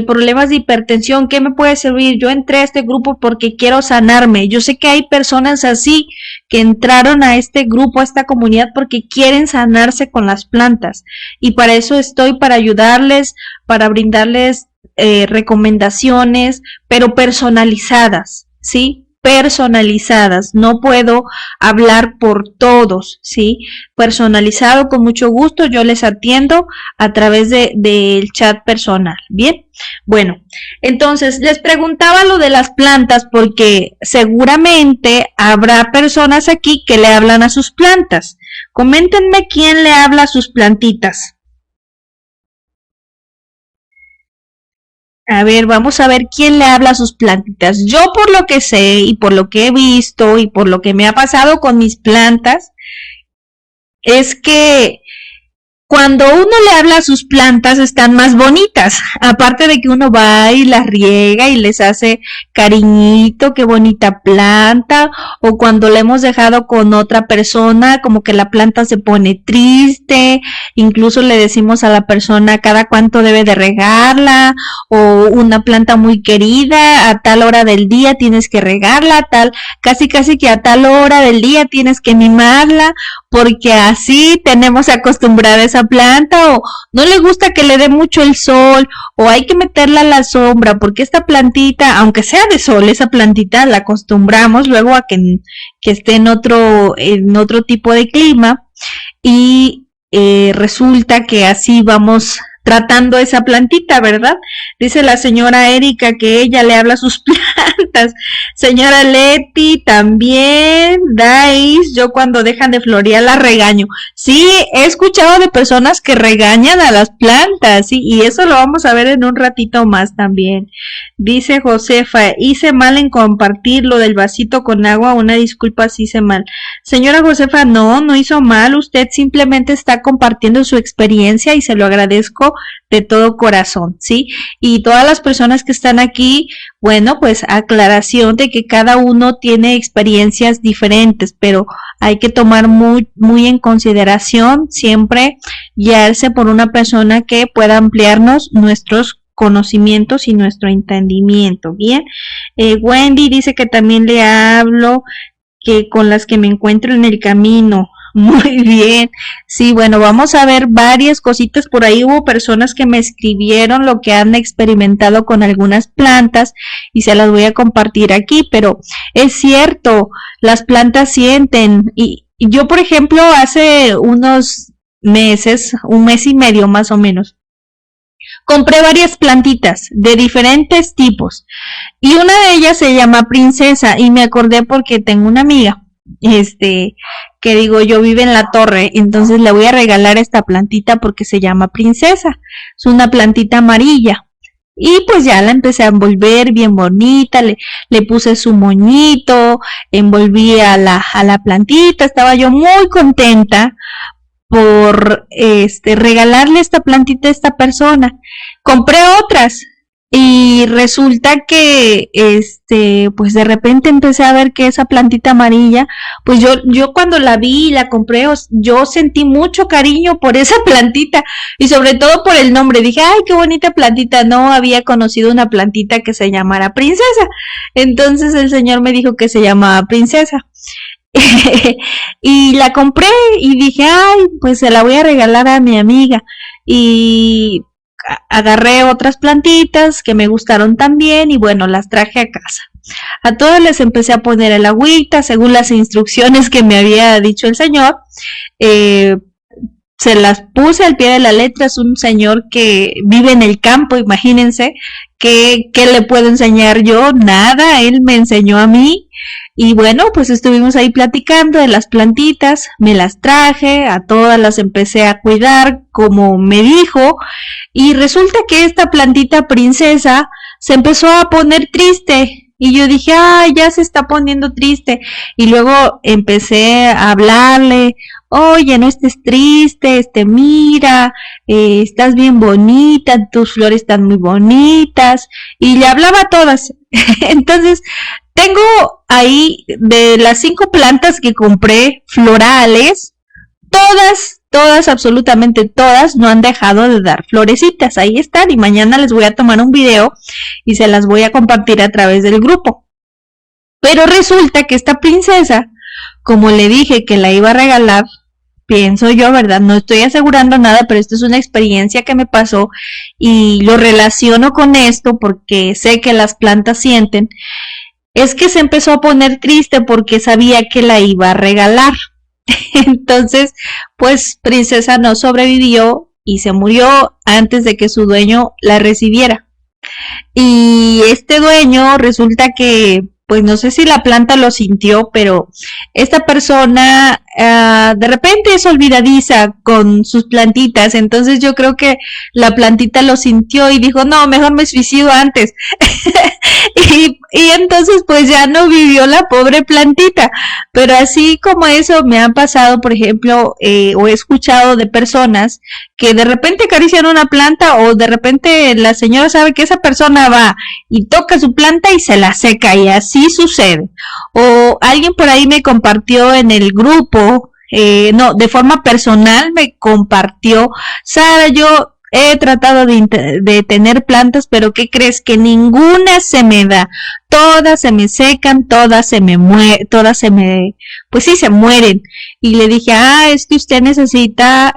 problemas de hipertensión, ¿qué me puede servir? Yo entré a este grupo porque quiero sanarme. Yo sé que hay personas así que entraron a este grupo, a esta comunidad, porque quieren sanarse con las plantas, y para eso estoy, para ayudarles, para brindarles recomendaciones, pero personalizadas, ¿sí? personalizadas, no puedo hablar por todos, ¿sí? Personalizado, con mucho gusto, yo les atiendo a través del chat personal, ¿bien? Bueno, entonces les preguntaba lo de las plantas porque seguramente habrá personas aquí que le hablan a sus plantas. Coméntenme quién le habla a sus plantitas. A ver, vamos a ver quién le habla a sus plantitas. Yo por lo que sé y por lo que he visto y por lo que me ha pasado con mis plantas, es que cuando uno le habla a sus plantas están más bonitas, aparte de que uno va y las riega y les hace cariñito, qué bonita planta, o cuando la hemos dejado con otra persona, como que la planta se pone triste, incluso le decimos a la persona cada cuánto debe de regarla, o una planta muy querida, a tal hora del día tienes que regarla, casi que a tal hora del día tienes que mimarla, porque así tenemos acostumbrada a esa planta, o no le gusta que le dé mucho el sol, o hay que meterla a la sombra, porque esta plantita, aunque sea de sol, esa plantita la acostumbramos luego a que esté en otro tipo de clima, y resulta que así vamos tratando esa plantita, ¿verdad? Dice la señora Erika que ella le habla a sus plantas. Señora Leti, también. Dais, yo cuando dejan de florear las regaño. Sí, he escuchado de personas que regañan a las plantas, ¿sí? Y eso lo vamos a ver en un ratito más también. Dice Josefa, hice mal en compartir lo del vasito con agua, una disculpa si hice mal. Señora Josefa, no hizo mal, usted simplemente está compartiendo su experiencia y se lo agradezco de todo corazón, ¿sí? Y todas las personas que están aquí, bueno, pues aclaración de que cada uno tiene experiencias diferentes, pero hay que tomar muy en consideración siempre guiarse por una persona que pueda ampliarnos nuestros conocimientos y nuestro entendimiento, ¿bien? Wendy dice que también le hablo que con las que me encuentro en el camino. Muy bien, sí, bueno, vamos a ver varias cositas por ahí. Hubo personas que me escribieron lo que han experimentado con algunas plantas y se las voy a compartir aquí, pero es cierto, las plantas sienten y yo, por ejemplo, hace unos meses, un mes y medio más o menos, compré varias plantitas de diferentes tipos y una de ellas se llama Princesa y me acordé porque tengo una amiga que digo yo vive en la torre, entonces le voy a regalar esta plantita porque se llama Princesa, es una plantita amarilla y pues ya la empecé a envolver bien bonita, le puse su moñito, envolví a la plantita, estaba yo muy contenta por regalarle esta plantita a esta persona. Compré otras y resulta que pues de repente empecé a ver que esa plantita amarilla, pues yo cuando la vi y la compré, yo sentí mucho cariño por esa plantita y sobre todo por el nombre. Dije, ay, qué bonita plantita, no había conocido una plantita que se llamara Princesa. Entonces el señor me dijo que se llamaba Princesa. Y la compré y dije, ay, pues se la voy a regalar a mi amiga. Y agarré otras plantitas que me gustaron también y bueno, las traje a casa. A todas les empecé a poner el agüita según las instrucciones que me había dicho el señor. Se las puse al pie de la letra. Es un señor que vive en el campo, imagínense. ¿Qué le puedo enseñar yo? Nada, él me enseñó a mí. Y bueno, pues estuvimos ahí platicando de las plantitas, me las traje, a todas las empecé a cuidar como me dijo, y resulta que esta plantita Princesa se empezó a poner triste, y yo dije, ay, ya se está poniendo triste, y luego empecé a hablarle, oye, no estés triste, mira, estás bien bonita, tus flores están muy bonitas, y le hablaba a todas. Entonces, tengo ahí de las 5 plantas que compré florales, todas, absolutamente todas, no han dejado de dar florecitas. Ahí están y mañana les voy a tomar un video y se las voy a compartir a través del grupo. Pero resulta que esta Princesa, como le dije que la iba a regalar, pienso yo, ¿verdad? No estoy asegurando nada, pero esto es una experiencia que me pasó y lo relaciono con esto porque sé que las plantas sienten. es que se empezó a poner triste porque sabía que la iba a regalar. Entonces, pues Princesa no sobrevivió y se murió antes de que su dueño la recibiera. Y este dueño resulta que, pues no sé si la planta lo sintió, pero esta persona de repente es olvidadiza con sus plantitas, entonces yo creo que la plantita lo sintió y dijo, no, mejor me suicido antes. y entonces pues ya no vivió la pobre plantita, pero así como eso me han pasado, por ejemplo, o he escuchado de personas que de repente acarician una planta o de repente la señora sabe que esa persona va y toca su planta y se la seca y así sucede. O alguien por ahí me compartió en el grupo, no, de forma personal me compartió, Sara, yo he tratado de tener plantas, pero ¿qué crees? Que ninguna se me da. Todas se me secan, todas se me pues sí, se mueren. Y le dije, es que usted necesita,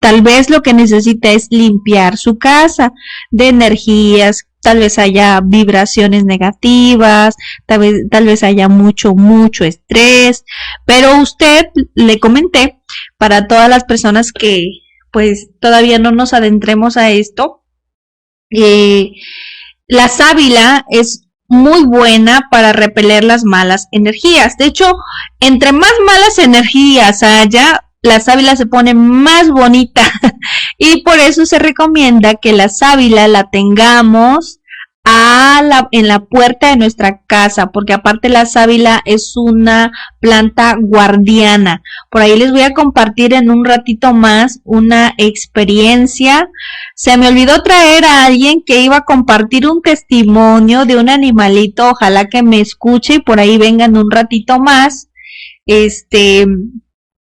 tal vez lo que necesita es limpiar su casa de energías, tal vez haya vibraciones negativas, tal vez haya mucho estrés, pero usted, le comenté, para todas las personas que pues todavía no nos adentremos a esto, la sábila es muy buena para repeler las malas energías. De hecho, entre más malas energías haya, la sábila se pone más bonita y por eso se recomienda que la sábila la tengamos en la puerta de nuestra casa, porque aparte la sábila es una planta guardiana. Por ahí les voy a compartir en un ratito más una experiencia. Se me olvidó traer a alguien que iba a compartir un testimonio de un animalito, ojalá que me escuche y por ahí vengan un ratito más.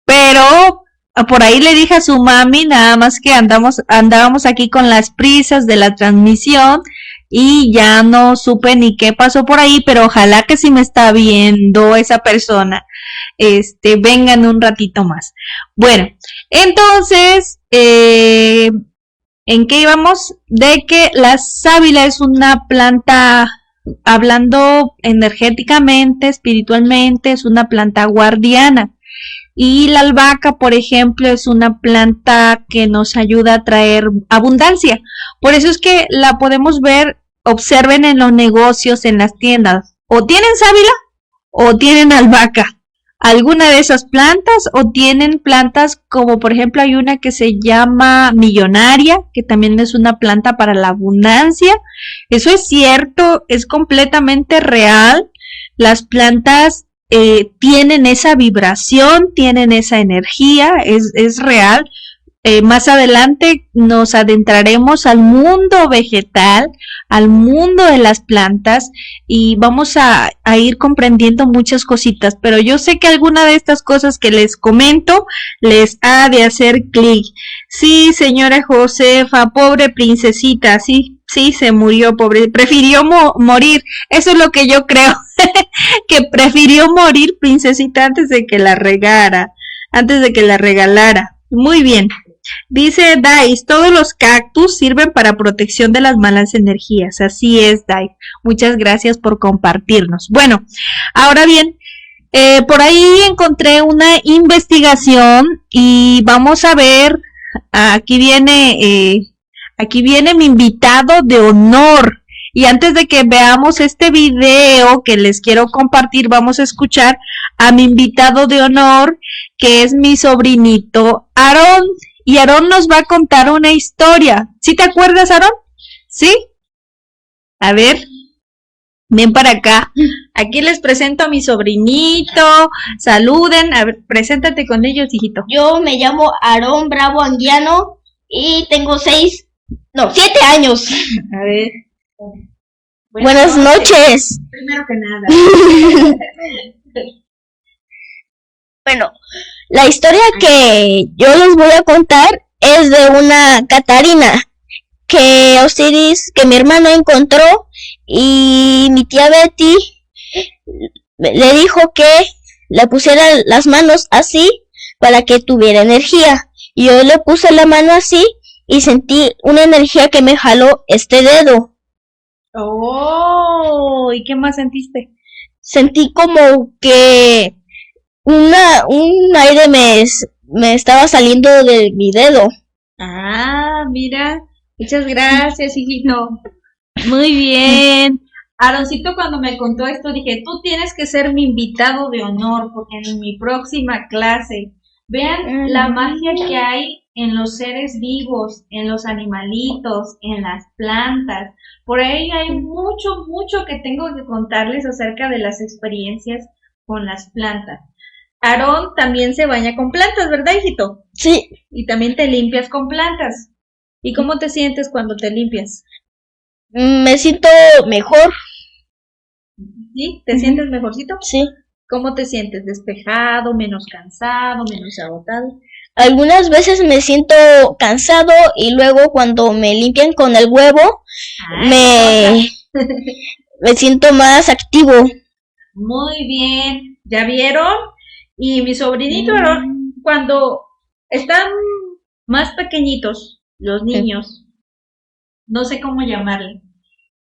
Pero por ahí le dije a su mami, nada más que andábamos aquí con las prisas de la transmisión y ya no supe ni qué pasó por ahí, pero ojalá que si me está viendo esa persona, vengan un ratito más. Bueno, entonces, ¿en qué íbamos? De que la sábila es una planta, hablando energéticamente, espiritualmente, es una planta guardiana. Y la albahaca, por ejemplo, es una planta que nos ayuda a traer abundancia. Por eso es que la podemos ver, observen en los negocios, en las tiendas. O tienen sábila o tienen albahaca. Alguna de esas plantas o tienen plantas como por ejemplo hay una que se llama millonaria, que también es una planta para la abundancia. Eso es cierto, es completamente real. Las plantas tienen esa vibración, tienen esa energía, es real. Más adelante nos adentraremos al mundo vegetal, al mundo de las plantas y vamos a ir comprendiendo muchas cositas, pero yo sé que alguna de estas cosas que les comento les ha de hacer clic. Sí, señora Josefa, pobre princesita, sí, se murió, pobre, prefirió morir, eso es lo que yo creo, que prefirió morir princesita antes de que la regara, antes de que la regalara. Muy bien. Dice Dais, todos los cactus sirven para protección de las malas energías. Así es, Dais. Muchas gracias por compartirnos. Bueno, ahora bien, por ahí encontré una investigación y vamos a ver, aquí viene mi invitado de honor. Y antes de que veamos este video que les quiero compartir, vamos a escuchar a mi invitado de honor, que es mi sobrinito Aarón. Y Aarón nos va a contar una historia. ¿Sí te acuerdas, Aarón? ¿Sí? A ver, ven para acá. Aquí les presento a mi sobrinito. Saluden. A ver, preséntate con ellos, hijito. Yo me llamo Aarón Bravo Anguiano y tengo 7 años. A ver. Buenas noches. Primero que nada. Bueno, la historia que yo les voy a contar es de una Catarina que mi hermano encontró y mi tía Betty le dijo que le pusiera las manos así para que tuviera energía. Y yo le puse la mano así y sentí una energía que me jaló este dedo. Oh, ¿y qué más sentiste? Sentí como que un aire me estaba saliendo de mi dedo. Ah, mira, muchas gracias, hijito. Muy bien. Aaroncito, cuando me contó esto, dije, tú tienes que ser mi invitado de honor, porque en mi próxima clase, vean la magia que hay en los seres vivos, en los animalitos, en las plantas. Por ahí hay mucho, mucho que tengo que contarles acerca de las experiencias con las plantas. Aarón también se baña con plantas, ¿verdad, hijito? Sí. Y también te limpias con plantas. ¿Y cómo te sientes cuando te limpias? Me siento mejor. ¿Sí? ¿Te sientes mejorcito? Sí. ¿Cómo te sientes? ¿Despejado, menos cansado, menos agotado? Algunas veces me siento cansado y luego cuando me limpian con el huevo me siento más activo. Muy bien. ¿Ya vieron? Y mi sobrinito Aarón, cuando están más pequeñitos, los niños, no sé cómo llamarle,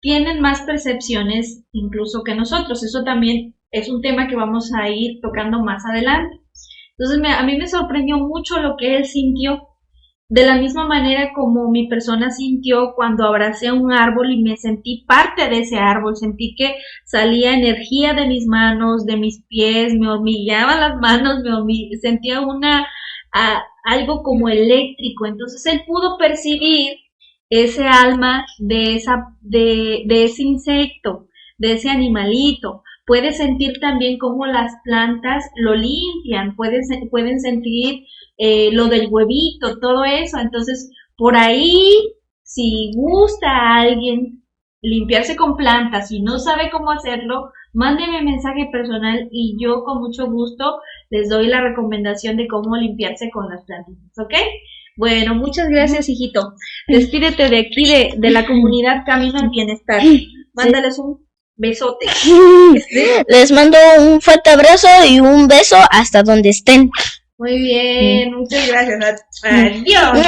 tienen más percepciones incluso que nosotros. Eso también es un tema que vamos a ir tocando más adelante. Entonces a mí me sorprendió mucho lo que él sintió, de la misma manera como mi persona sintió cuando abracé un árbol y me sentí parte de ese árbol, sentí que salía energía de mis manos, de mis pies, me hormigueaban las manos, sentía algo como eléctrico. Entonces él pudo percibir ese alma de ese insecto, de ese animalito. Puede sentir también cómo las plantas lo limpian, pueden sentir lo del huevito, todo eso. Entonces, por ahí, si gusta a alguien limpiarse con plantas y no sabe cómo hacerlo, mándeme mensaje personal y yo con mucho gusto les doy la recomendación de cómo limpiarse con las plantitas, ¿ok? Bueno, muchas gracias, hijito. Despídete de aquí, de la comunidad Camino al Bienestar. Mándales un besote. Les mando un fuerte abrazo y un beso hasta donde estén. Muy bien, muchas gracias. Adiós.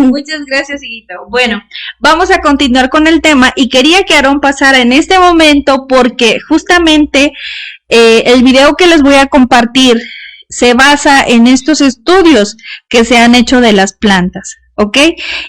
Muchas gracias, hijito. Bueno, vamos a continuar con el tema y quería que Aarón pasara en este momento porque justamente el video que les voy a compartir se basa en estos estudios que se han hecho de las plantas, ¿ok?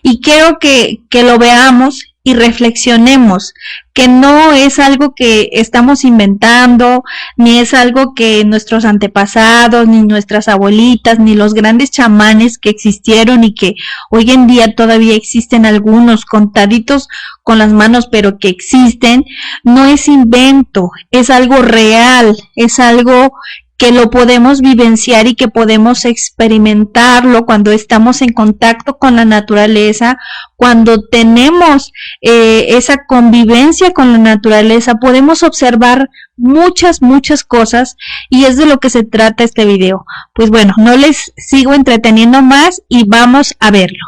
Y quiero que lo veamos y reflexionemos, que no es algo que estamos inventando, ni es algo que nuestros antepasados, ni nuestras abuelitas, ni los grandes chamanes que existieron y que hoy en día todavía existen algunos contaditos con las manos, pero que existen, no es invento, es algo real, es algo que lo podemos vivenciar y que podemos experimentarlo cuando estamos en contacto con la naturaleza, cuando tenemos esa convivencia con la naturaleza, podemos observar muchas cosas y es de lo que se trata este video. Pues bueno, no les sigo entreteniendo más y vamos a verlo.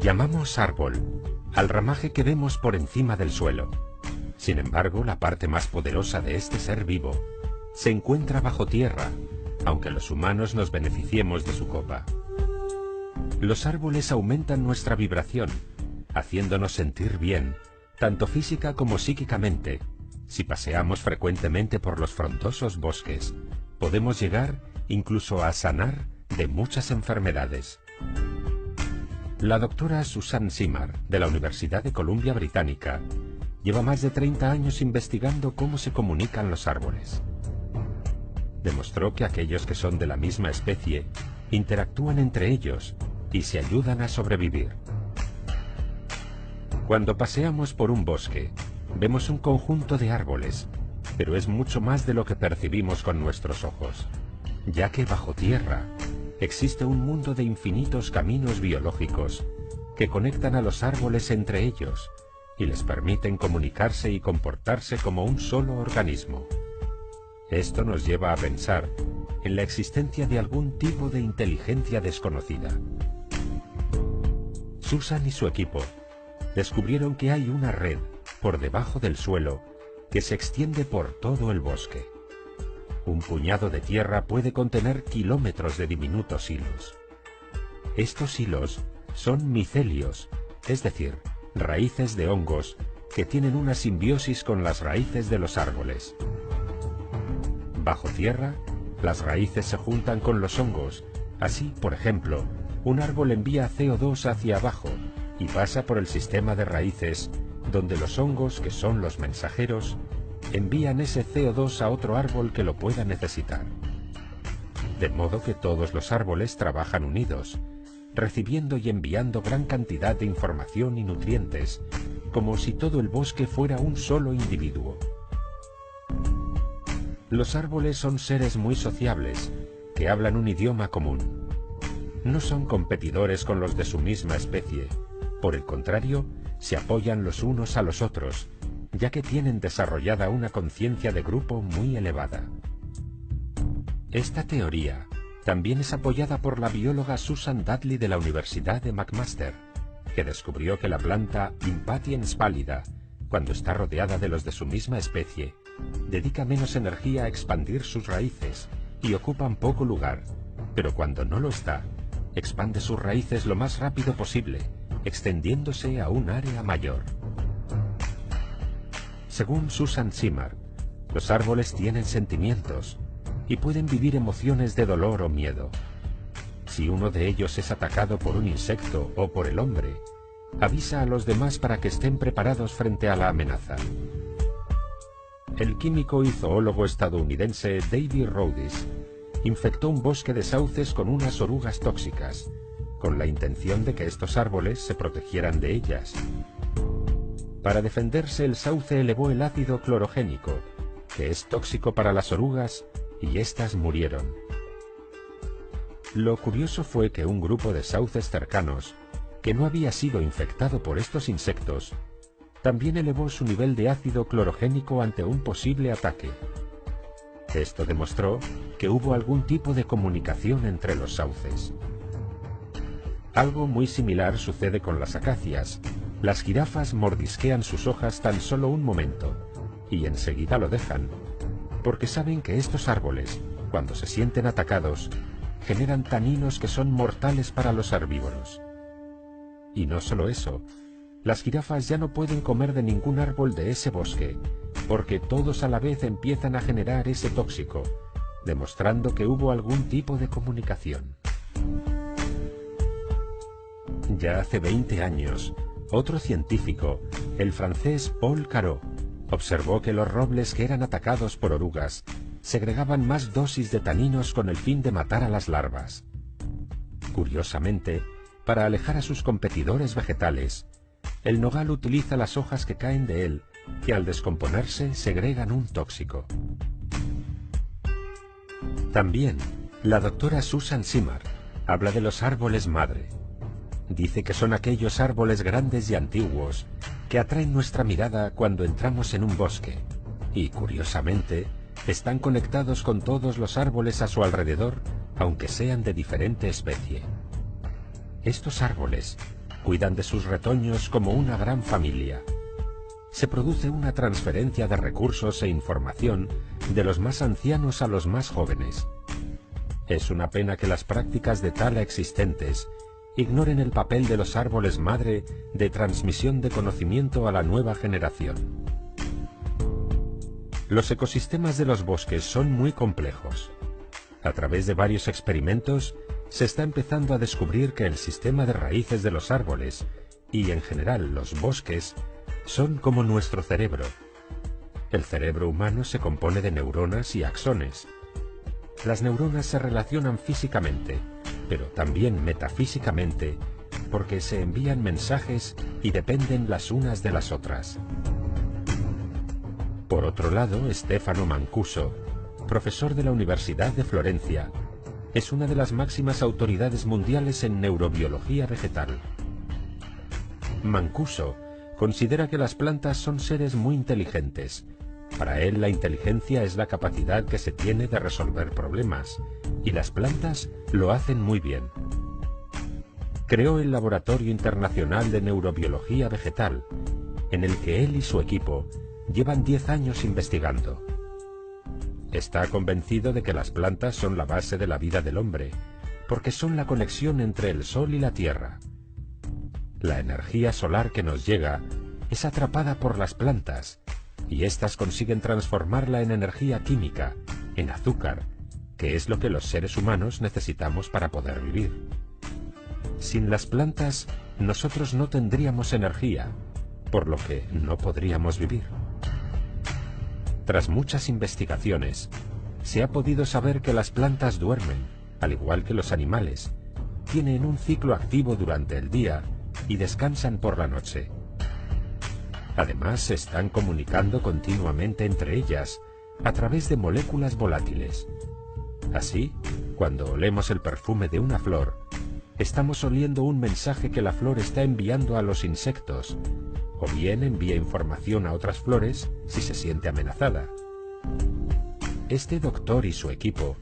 Llamamos árbol al ramaje que vemos por encima del suelo. Sin embargo, la parte más poderosa de este ser vivo se encuentra bajo tierra, aunque los humanos nos beneficiemos de su copa. Los árboles aumentan nuestra vibración, haciéndonos sentir bien, tanto física como psíquicamente. Si paseamos frecuentemente por los frondosos bosques, podemos llegar incluso a sanar de muchas enfermedades. La doctora Susan Simard, de la Universidad de Columbia Británica, lleva más de 30 años investigando cómo se comunican los árboles. Demostró que aquellos que son de la misma especie interactúan entre ellos y se ayudan a sobrevivir. Cuando paseamos por un bosque, vemos un conjunto de árboles, pero es mucho más de lo que percibimos con nuestros ojos, ya que bajo tierra existe un mundo de infinitos caminos biológicos que conectan a los árboles entre ellos y les permiten comunicarse y comportarse como un solo organismo. Esto nos lleva a pensar en la existencia de algún tipo de inteligencia desconocida. Susan y su equipo descubrieron que hay una red por debajo del suelo que se extiende por todo el bosque. Un puñado de tierra puede contener kilómetros de diminutos hilos. Estos hilos son micelios, es decir, raíces de hongos que tienen una simbiosis con las raíces de los árboles. Bajo tierra, las raíces se juntan con los hongos. Así, por ejemplo, un árbol envía CO2 hacia abajo y pasa por el sistema de raíces, donde los hongos, que son los mensajeros, envían ese CO2 a otro árbol que lo pueda necesitar. De modo que todos los árboles trabajan unidos, recibiendo y enviando gran cantidad de información y nutrientes, como si todo el bosque fuera un solo individuo. Los árboles son seres muy sociables, que hablan un idioma común. No son competidores con los de su misma especie. Por el contrario, se apoyan los unos a los otros, ya que tienen desarrollada una conciencia de grupo muy elevada. Esta teoría también es apoyada por la bióloga Susan Dudley de la Universidad de McMaster, que descubrió que la planta Impatiens pallida, cuando está rodeada de los de su misma especie, dedica menos energía a expandir sus raíces y ocupan poco lugar, pero cuando no lo está, expande sus raíces lo más rápido posible, extendiéndose a un área mayor. Según Susan Simard, los árboles tienen sentimientos y pueden vivir emociones de dolor o miedo. Si uno de ellos es atacado por un insecto o por el hombre, avisa a los demás para que estén preparados frente a la amenaza. El químico y zoólogo estadounidense David Rhodes infectó un bosque de sauces con unas orugas tóxicas, con la intención de que estos árboles se protegieran de ellas. Para defenderse, el sauce elevó el ácido clorogénico, que es tóxico para las orugas, y éstas murieron. Lo curioso fue que un grupo de sauces cercanos, que no había sido infectado por estos insectos, también elevó su nivel de ácido clorogénico ante un posible ataque. Esto demostró que hubo algún tipo de comunicación entre los sauces. Algo muy similar sucede con las acacias. Las jirafas mordisquean sus hojas tan solo un momento, y enseguida lo dejan, porque saben que estos árboles, cuando se sienten atacados, generan taninos que son mortales para los herbívoros. Y no solo eso, las jirafas ya no pueden comer de ningún árbol de ese bosque, porque todos a la vez empiezan a generar ese tóxico, demostrando que hubo algún tipo de comunicación. Ya hace 20 años, otro científico, el francés Paul Carot, observó que los robles que eran atacados por orugas segregaban más dosis de taninos con el fin de matar a las larvas. Curiosamente, para alejar a sus competidores vegetales, el nogal utiliza las hojas que caen de él, que al descomponerse segregan un tóxico. También, la doctora Susan Simard habla de los árboles madre. Dice que son aquellos árboles grandes y antiguos que atraen nuestra mirada cuando entramos en un bosque, y curiosamente, están conectados con todos los árboles a su alrededor, aunque sean de diferente especie. Estos árboles cuidan de sus retoños como una gran familia. Se produce una transferencia de recursos e información de los más ancianos a los más jóvenes. Es una pena que las prácticas de tala existentes ignoren el papel de los árboles madre de transmisión de conocimiento a la nueva generación. Los ecosistemas de los bosques son muy complejos. A través de varios experimentos, se está empezando a descubrir que el sistema de raíces de los árboles, y en general los bosques, son como nuestro cerebro. El cerebro humano se compone de neuronas y axones. Las neuronas se relacionan físicamente, pero también metafísicamente, porque se envían mensajes y dependen las unas de las otras. Por otro lado, Stefano Mancuso, profesor de la Universidad de Florencia, es una de las máximas autoridades mundiales en neurobiología vegetal. Mancuso considera que las plantas son seres muy inteligentes. Para él, la inteligencia es la capacidad que se tiene de resolver problemas, y las plantas lo hacen muy bien. Creó el Laboratorio Internacional de Neurobiología Vegetal, en el que él y su equipo llevan 10 años investigando. Está convencido de que las plantas son la base de la vida del hombre, porque son la conexión entre el sol y la tierra, La energía solar que nos llega es atrapada por las plantas, y éstas consiguen transformarla en energía química, en azúcar, que es lo que los seres humanos necesitamos para poder vivir. Sin las plantas, nosotros no tendríamos energía, por lo que no podríamos vivir. Tras muchas investigaciones, se ha podido saber que las plantas duermen, al igual que los animales, tienen un ciclo activo durante el día y descansan por la noche. Además, se están comunicando continuamente entre ellas a través de moléculas volátiles. Así, cuando olemos el perfume de una flor, estamos oliendo un mensaje que la flor está enviando a los insectos, o bien envía información a otras flores si se siente amenazada. Este doctor y su equipo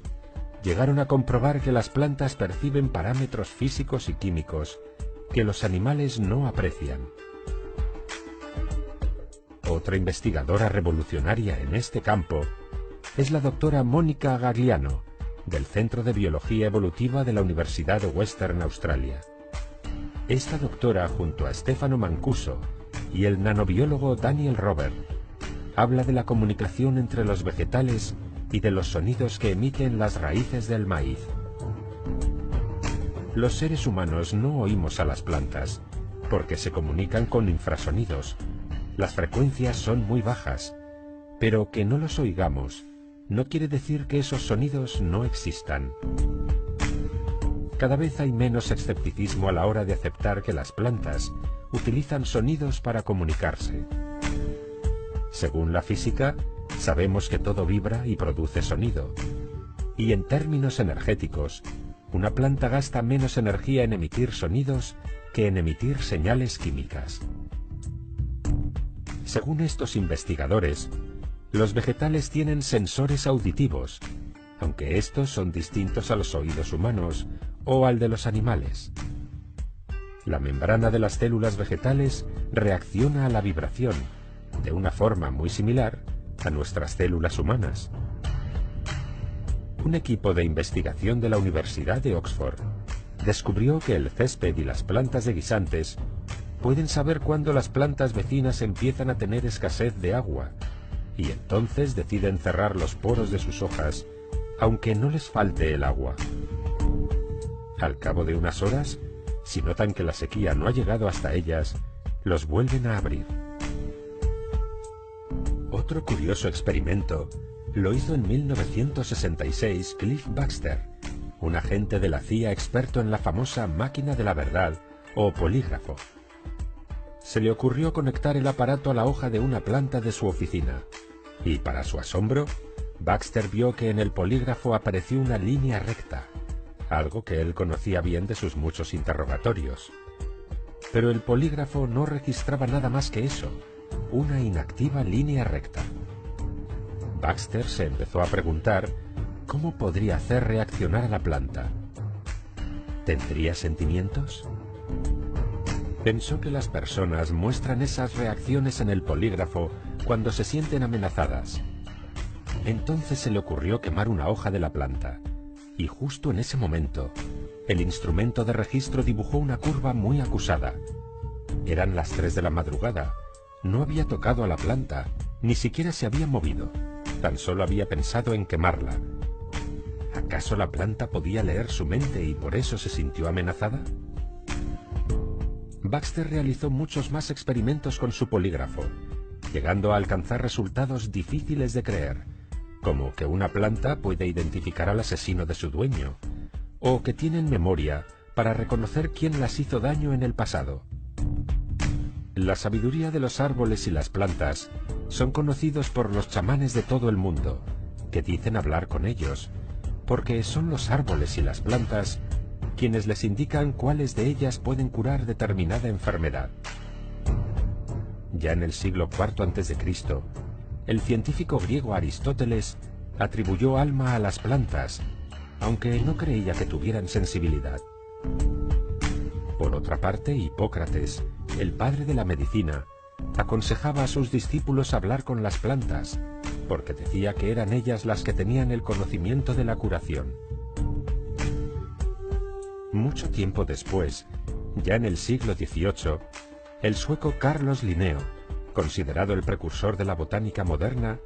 llegaron a comprobar que las plantas perciben parámetros físicos y químicos que los animales no aprecian. Otra investigadora revolucionaria en este campo es la doctora Mónica Gagliano, del Centro de Biología Evolutiva de la Universidad de Western Australia. Esta doctora, junto a Stefano Mancuso y el nanobiólogo Daniel Robert, habla de la comunicación entre los vegetales y de los sonidos que emiten las raíces del maíz. Los seres humanos no oímos a las plantas, porque se comunican con infrasonidos. Las frecuencias son muy bajas, pero que no los oigamos no quiere decir que esos sonidos no existan. Cada vez hay menos escepticismo a la hora de aceptar que las plantas utilizan sonidos para comunicarse. Según la física, sabemos que todo vibra y produce sonido. Y en términos energéticos, una planta gasta menos energía en emitir sonidos que en emitir señales químicas. Según estos investigadores, los vegetales tienen sensores auditivos, aunque estos son distintos a los oídos humanos o al de los animales. La membrana de las células vegetales reacciona a la vibración de una forma muy similar a nuestras células humanas. Un equipo de investigación de la Universidad de Oxford descubrió que el césped y las plantas de guisantes pueden saber cuándo las plantas vecinas empiezan a tener escasez de agua, y entonces deciden cerrar los poros de sus hojas, aunque no les falte el agua. Al cabo de unas horas, si notan que la sequía no ha llegado hasta ellas, los vuelven a abrir. Otro curioso experimento lo hizo en 1966 Cliff Baxter, un agente de la CIA experto en la famosa máquina de la verdad o polígrafo. Se le ocurrió conectar el aparato a la hoja de una planta de su oficina, y para su asombro, Baxter vio que en el polígrafo apareció una línea recta, algo que él conocía bien de sus muchos interrogatorios. Pero el polígrafo no registraba nada más que eso, una inactiva línea recta. Baxter se empezó a preguntar cómo podría hacer reaccionar a la planta. ¿Tendría sentimientos? Pensó que las personas muestran esas reacciones en el polígrafo cuando se sienten amenazadas. Entonces se le ocurrió quemar una hoja de la planta, y justo en ese momento, el instrumento de registro dibujó una curva muy acusada. Eran las 3 de la madrugada, no había tocado a la planta, ni siquiera se había movido, tan solo había pensado en quemarla. ¿Acaso la planta podía leer su mente y por eso se sintió amenazada? Baxter realizó muchos más experimentos con su polígrafo, llegando a alcanzar resultados difíciles de creer, como que una planta puede identificar al asesino de su dueño, o que tienen memoria para reconocer quién las hizo daño en el pasado. La sabiduría de los árboles y las plantas son conocidos por los chamanes de todo el mundo, que dicen hablar con ellos, porque son los árboles y las plantas quienes les indican cuáles de ellas pueden curar determinada enfermedad. Ya en el siglo IV a.C., el científico griego Aristóteles atribuyó alma a las plantas, aunque no creía que tuvieran sensibilidad. Por otra parte, Hipócrates, el padre de la medicina, aconsejaba a sus discípulos hablar con las plantas, porque decía que eran ellas las que tenían el conocimiento de la curación. Mucho tiempo después, Ya en el siglo XVIII, el sueco Carlos Linneo, considerado el precursor de la botánica moderna,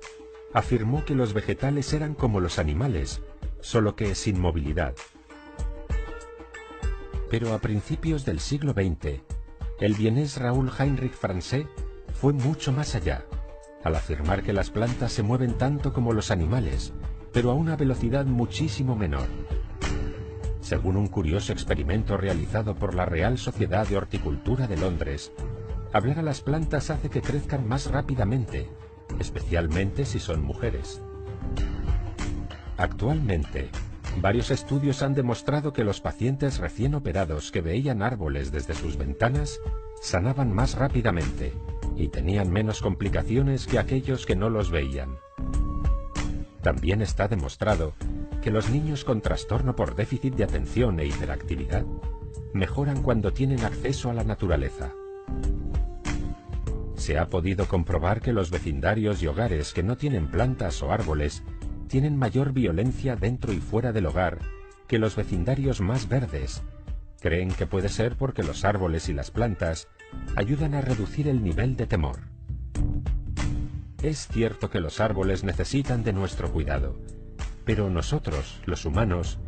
afirmó que los vegetales eran como los animales, solo que sin movilidad. Pero a principios del siglo XX, el vienés Raoul Heinrich Francais fue mucho más allá, al afirmar que las plantas se mueven tanto como los animales, pero a una velocidad muchísimo menor. Según un curioso experimento realizado por la Real Sociedad de Horticultura de Londres, hablar a las plantas hace que crezcan más rápidamente, especialmente si son mujeres. Actualmente, varios estudios han demostrado que los pacientes recién operados que veían árboles desde sus ventanas sanaban más rápidamente y tenían menos complicaciones que aquellos que no los veían. También está demostrado que los niños con trastorno por déficit de atención e hiperactividad mejoran cuando tienen acceso a la naturaleza. Se ha podido comprobar que los vecindarios y hogares que no tienen plantas o árboles tienen mayor violencia dentro y fuera del hogar que los vecindarios más verdes. Creen que puede ser porque los árboles y las plantas ayudan a reducir el nivel de temor. Es cierto que los árboles necesitan de nuestro cuidado, pero nosotros, los humanos,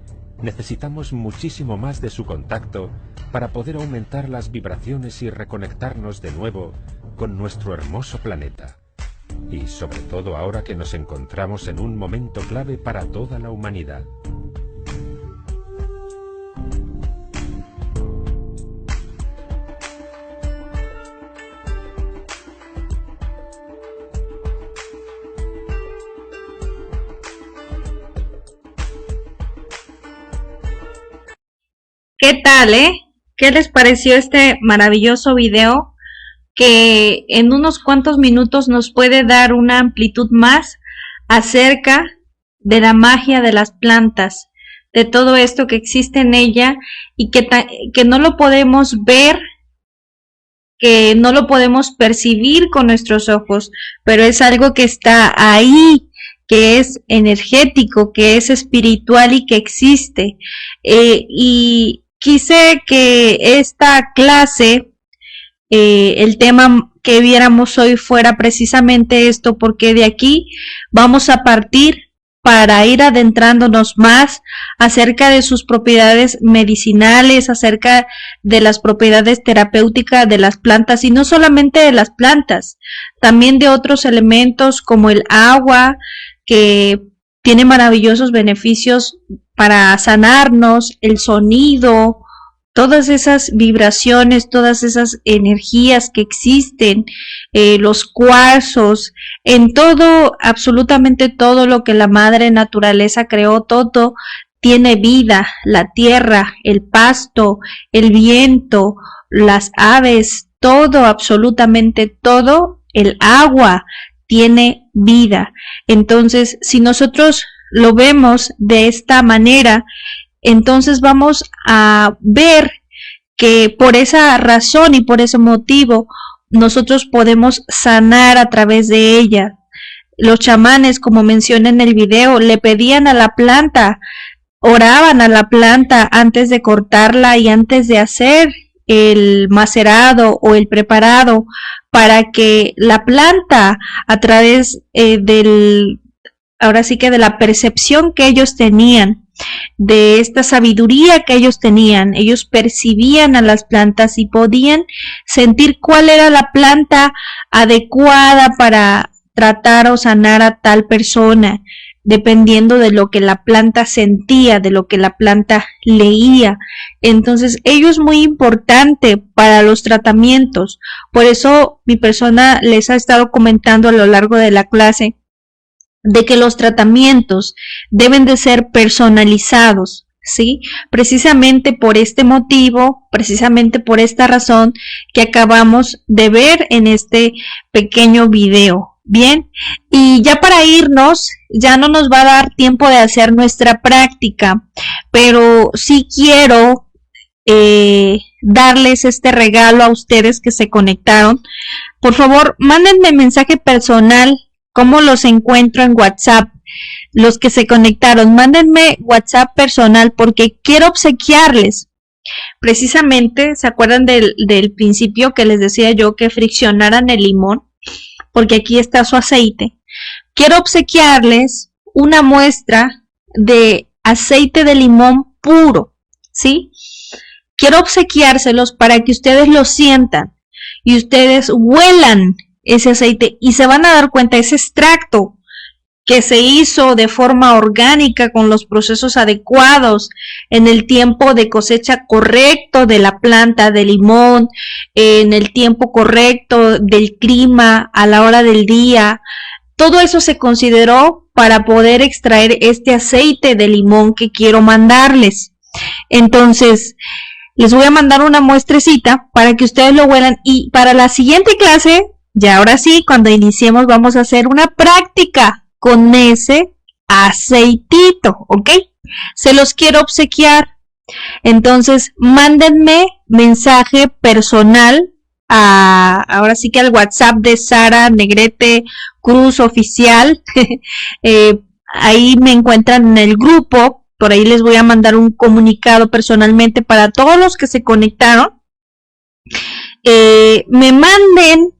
necesitamos muchísimo más de su contacto para poder aumentar las vibraciones y reconectarnos de nuevo con nuestro hermoso planeta. Y sobre todo ahora que nos encontramos en un momento clave para toda la humanidad. ¿Qué tal, ¿Qué les pareció este maravilloso video que en unos cuantos minutos nos puede dar una amplitud más acerca de la magia de las plantas, de todo esto que existe en ella y que no lo podemos ver, que no lo podemos percibir con nuestros ojos, pero es algo que está ahí, que es energético, que es espiritual y que existe. Y quise que esta clase, el tema que viéramos hoy fuera precisamente esto, porque de aquí vamos a partir para ir adentrándonos más acerca de sus propiedades medicinales, acerca de las propiedades terapéuticas de las plantas, y no solamente de las plantas, también de otros elementos como el agua, que tiene maravillosos beneficios para sanarnos, el sonido, todas esas vibraciones, todas esas energías que existen, los cuarzos, en todo, absolutamente todo lo que la madre naturaleza creó, todo tiene vida, la tierra, el pasto, el viento, las aves, todo, absolutamente todo, el agua tiene vida. Entonces, si nosotros lo vemos de esta manera, entonces vamos a ver que por esa razón y por ese motivo nosotros podemos sanar a través de ella. Los chamanes, como mencioné en el video, le pedían a la planta, oraban a la planta antes de cortarla y antes de hacer el macerado o el preparado, para que la planta, a través ahora sí que de la percepción que ellos tenían, de esta sabiduría que ellos tenían, ellos percibían a las plantas y podían sentir cuál era la planta adecuada para tratar o sanar a tal persona, dependiendo de lo que la planta sentía, de lo que la planta leía. Entonces, ello es muy importante para los tratamientos. Por eso mi persona les ha estado comentando a lo largo de la clase de que los tratamientos deben de ser personalizados, ¿sí? Precisamente por este motivo, precisamente por esta razón que acabamos de ver en este pequeño video. Bien, y ya para irnos, ya no nos va a dar tiempo de hacer nuestra práctica, pero sí quiero darles este regalo a ustedes que se conectaron. Por favor, mándenme mensaje personal. ¿Cómo los encuentro en WhatsApp? Los que se conectaron, mándenme WhatsApp personal porque quiero obsequiarles Precisamente, ¿se acuerdan del principio que les decía yo que friccionaran el limón? Porque aquí está su aceite. Quiero obsequiarles una muestra de aceite de limón puro, ¿sí? Quiero obsequiárselos para que ustedes lo sientan y ustedes huelan ese aceite y se van a dar cuenta, ese extracto que se hizo de forma orgánica con los procesos adecuados en el tiempo de cosecha correcto de la planta de limón, en el tiempo correcto del clima, a la hora del día. Todo eso se consideró para poder extraer este aceite de limón que quiero mandarles. Entonces, les voy a mandar una muestrecita para que ustedes lo huelan y para la siguiente clase, ya ahora sí, cuando iniciemos vamos a hacer una práctica con ese aceitito, ¿ok? Se los quiero obsequiar. Entonces, mándenme mensaje personal ahora sí que al WhatsApp de Sara Negrete Cruz Oficial. Ahí me encuentran en el grupo. Por ahí les voy a mandar un comunicado personalmente para todos los que se conectaron. Me manden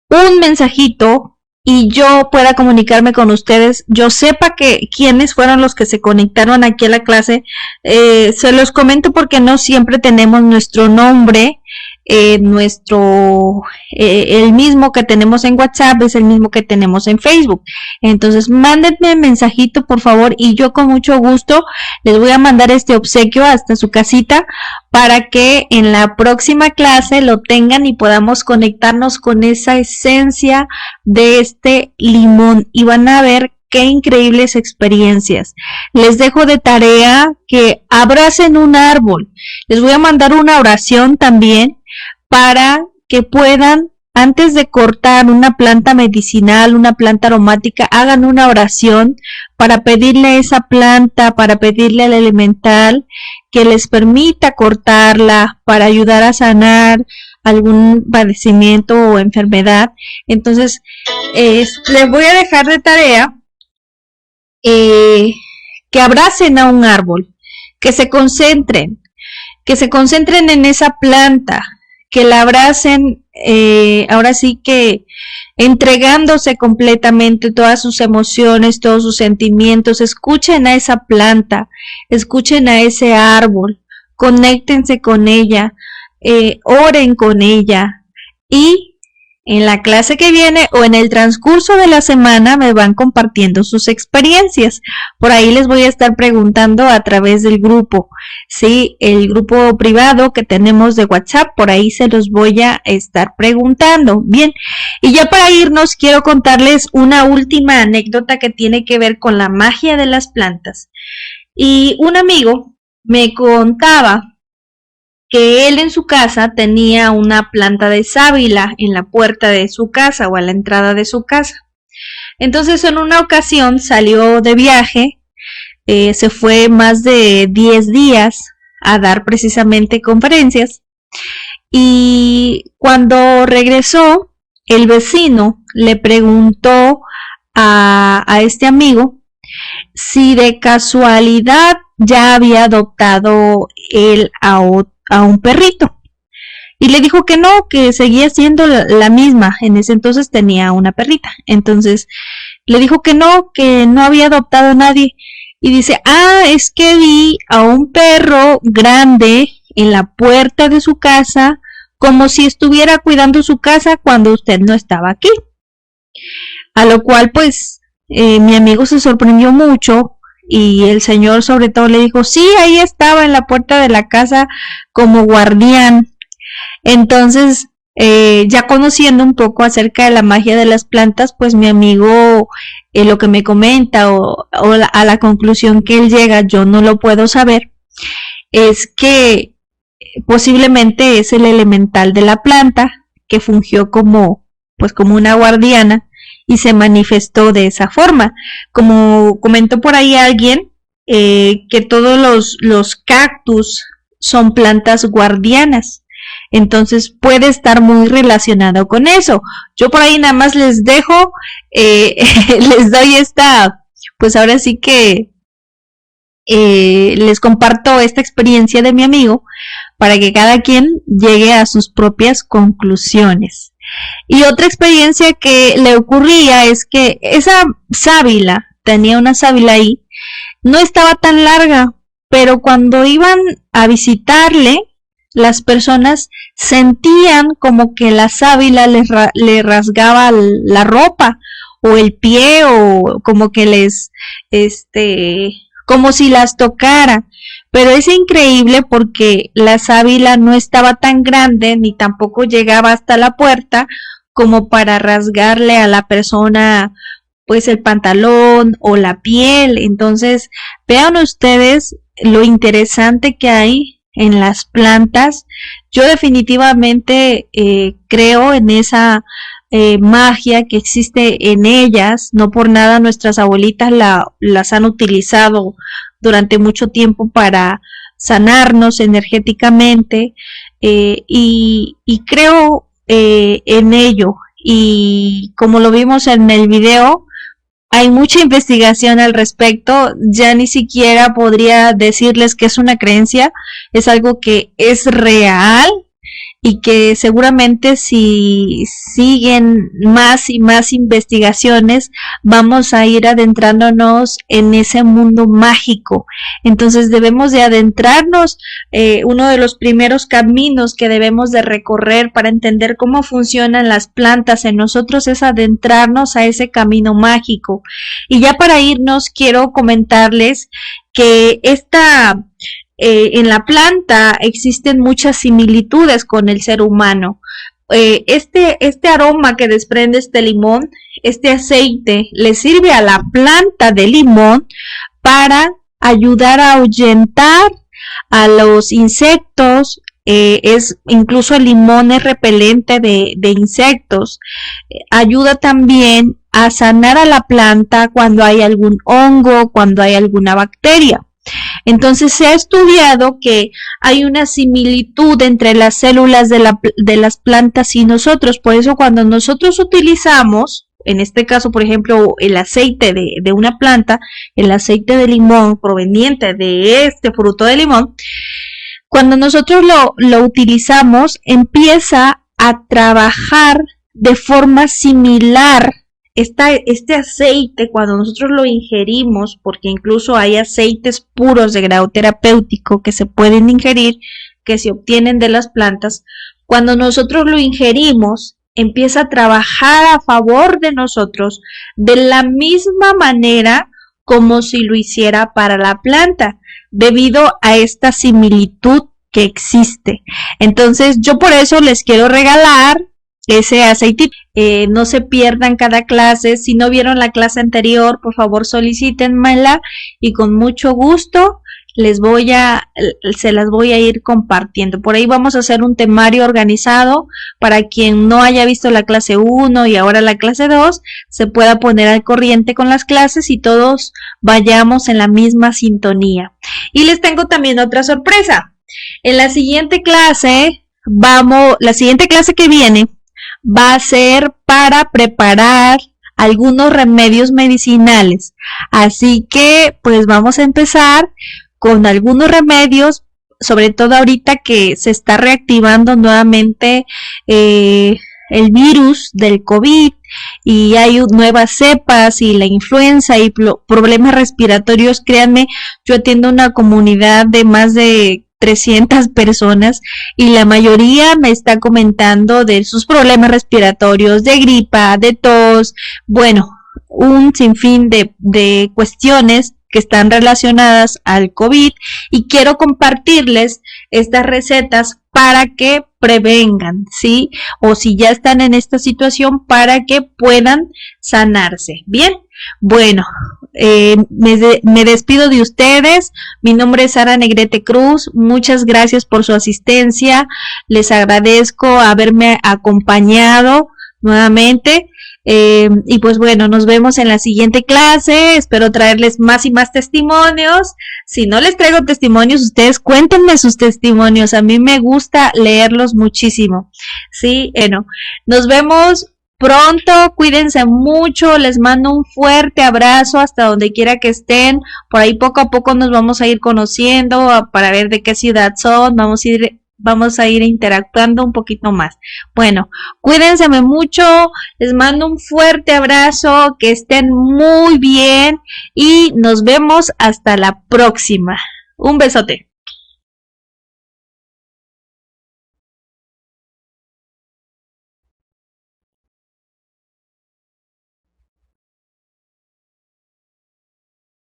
un mensajito y yo pueda comunicarme con ustedes, yo sepa que quiénes fueron los que se conectaron aquí a la clase. Se los comento porque no siempre tenemos nuestro nombre, el mismo que tenemos en WhatsApp es el mismo que tenemos en Facebook. Entonces mándenme un mensajito por favor y yo con mucho gusto les voy a mandar este obsequio hasta su casita para que en la próxima clase lo tengan y podamos conectarnos con esa esencia de este limón y van a ver qué increíbles experiencias. Les dejo de tarea que abracen un árbol. Les voy a mandar una oración también para que puedan, antes de cortar una planta medicinal, una planta aromática, hagan una oración para pedirle a esa planta, para pedirle al elemental que les permita cortarla para ayudar a sanar algún padecimiento o enfermedad. Entonces, les voy a dejar de tarea que abracen a un árbol, que se concentren en esa planta, que la abracen, ahora sí que entregándose completamente todas sus emociones, todos sus sentimientos. Escuchen a esa planta, escuchen a ese árbol, conéctense con ella, oren con ella y en la clase que viene o en el transcurso de la semana me van compartiendo sus experiencias. Por ahí les voy a estar preguntando a través del grupo, ¿sí? El grupo privado que tenemos de WhatsApp, por ahí se los voy a estar preguntando. Bien, y ya para irnos quiero contarles una última anécdota que tiene que ver con la magia de las plantas. Y un amigo me contaba que él en su casa tenía una planta de sábila en la puerta de su casa o a la entrada de su casa. Entonces en una ocasión salió de viaje, se fue más de 10 días a dar precisamente conferencias y cuando regresó el vecino le preguntó a este amigo si de casualidad ya había adoptado él a un perrito y le dijo que no, que seguía siendo la misma. En ese entonces tenía una perrita, entonces le dijo que no había adoptado a nadie y dice, es que vi a un perro grande en la puerta de su casa como si estuviera cuidando su casa cuando usted no estaba aquí. A lo cual pues mi amigo se sorprendió mucho y el señor sobre todo le dijo, sí, ahí estaba en la puerta de la casa como guardián. Entonces, ya conociendo un poco acerca de la magia de las plantas, pues mi amigo lo que me comenta a la conclusión que él llega, yo no lo puedo saber, es que posiblemente es el elemental de la planta que fungió como una guardiana y se manifestó de esa forma. Como comentó por ahí alguien, que todos los cactus son plantas guardianas. Entonces puede estar muy relacionado con eso. Yo por ahí nada más les dejo, les doy esta, pues ahora sí que les comparto esta experiencia de mi amigo para que cada quien llegue a sus propias conclusiones. Y otra experiencia que le ocurría es que esa sábila, tenía una sábila ahí, no estaba tan larga, pero cuando iban a visitarle, las personas sentían como que la sábila le rasgaba la ropa o el pie, o como que como si las tocara. Pero es increíble porque la sábila no estaba tan grande ni tampoco llegaba hasta la puerta como para rasgarle a la persona pues el pantalón o la piel. Entonces vean ustedes lo interesante que hay en las plantas. Yo definitivamente creo en esa magia que existe en ellas. No por nada nuestras abuelitas las han utilizado durante mucho tiempo para sanarnos energéticamente, y creo en ello. Y como lo vimos en el video, hay mucha investigación al respecto. Ya ni siquiera podría decirles que es una creencia, es algo que es real y que seguramente si siguen más y más investigaciones vamos a ir adentrándonos en ese mundo mágico. Entonces debemos de adentrarnos, uno de los primeros caminos que debemos de recorrer para entender cómo funcionan las plantas en nosotros es adentrarnos a ese camino mágico. Y ya para irnos quiero comentarles que en la planta existen muchas similitudes con el ser humano. Este aroma que desprende este limón, este aceite, le sirve a la planta de limón para ayudar a ahuyentar a los insectos. Incluso el limón es repelente de insectos. Ayuda también a sanar a la planta cuando hay algún hongo, cuando hay alguna bacteria. Entonces se ha estudiado que hay una similitud entre las células de las plantas y nosotros. Por eso cuando nosotros utilizamos, en este caso por ejemplo el aceite de una planta, el aceite de limón proveniente de este fruto de limón, cuando nosotros lo utilizamos empieza a trabajar de forma similar. Este aceite, cuando nosotros lo ingerimos, porque incluso hay aceites puros de grado terapéutico que se pueden ingerir, que se obtienen de las plantas, cuando nosotros lo ingerimos, empieza a trabajar a favor de nosotros de la misma manera como si lo hiciera para la planta, debido a esta similitud que existe. Entonces yo por eso les quiero regalar ese aceitito. No se pierdan cada clase. Si no vieron la clase anterior, por favor solicítenmela y con mucho gusto se las voy a ir compartiendo. Por ahí vamos a hacer un temario organizado para quien no haya visto la clase 1 y ahora la clase 2 se pueda poner al corriente con las clases y todos vayamos en la misma sintonía. Y les tengo también otra sorpresa. En la siguiente clase que viene va a ser para preparar algunos remedios medicinales. Así que pues vamos a empezar con algunos remedios, sobre todo ahorita que se está reactivando nuevamente el virus del COVID y hay nuevas cepas y la influenza y problemas respiratorios. Créanme, yo atiendo una comunidad de más de 300 personas y la mayoría me está comentando de sus problemas respiratorios, de gripa, de tos, bueno, un sinfín de cuestiones que están relacionadas al COVID, y quiero compartirles estas recetas para que prevengan, ¿sí? O si ya están en esta situación, para que puedan sanarse. Bien, bueno, me despido de ustedes. Mi nombre es Sara Negrete Cruz. Muchas gracias por su asistencia. Les agradezco haberme acompañado nuevamente. Y pues bueno, nos vemos en la siguiente clase. Espero traerles más y más testimonios. Si no les traigo testimonios, ustedes cuéntenme sus testimonios. A mí me gusta leerlos muchísimo. Sí, bueno, nos vemos pronto, cuídense mucho, les mando un fuerte abrazo hasta donde quiera que estén. Por ahí poco a poco nos vamos a ir conociendo para ver de qué ciudad son, vamos a ir interactuando un poquito más. Bueno, cuídense mucho, les mando un fuerte abrazo, que estén muy bien y nos vemos hasta la próxima. Un besote.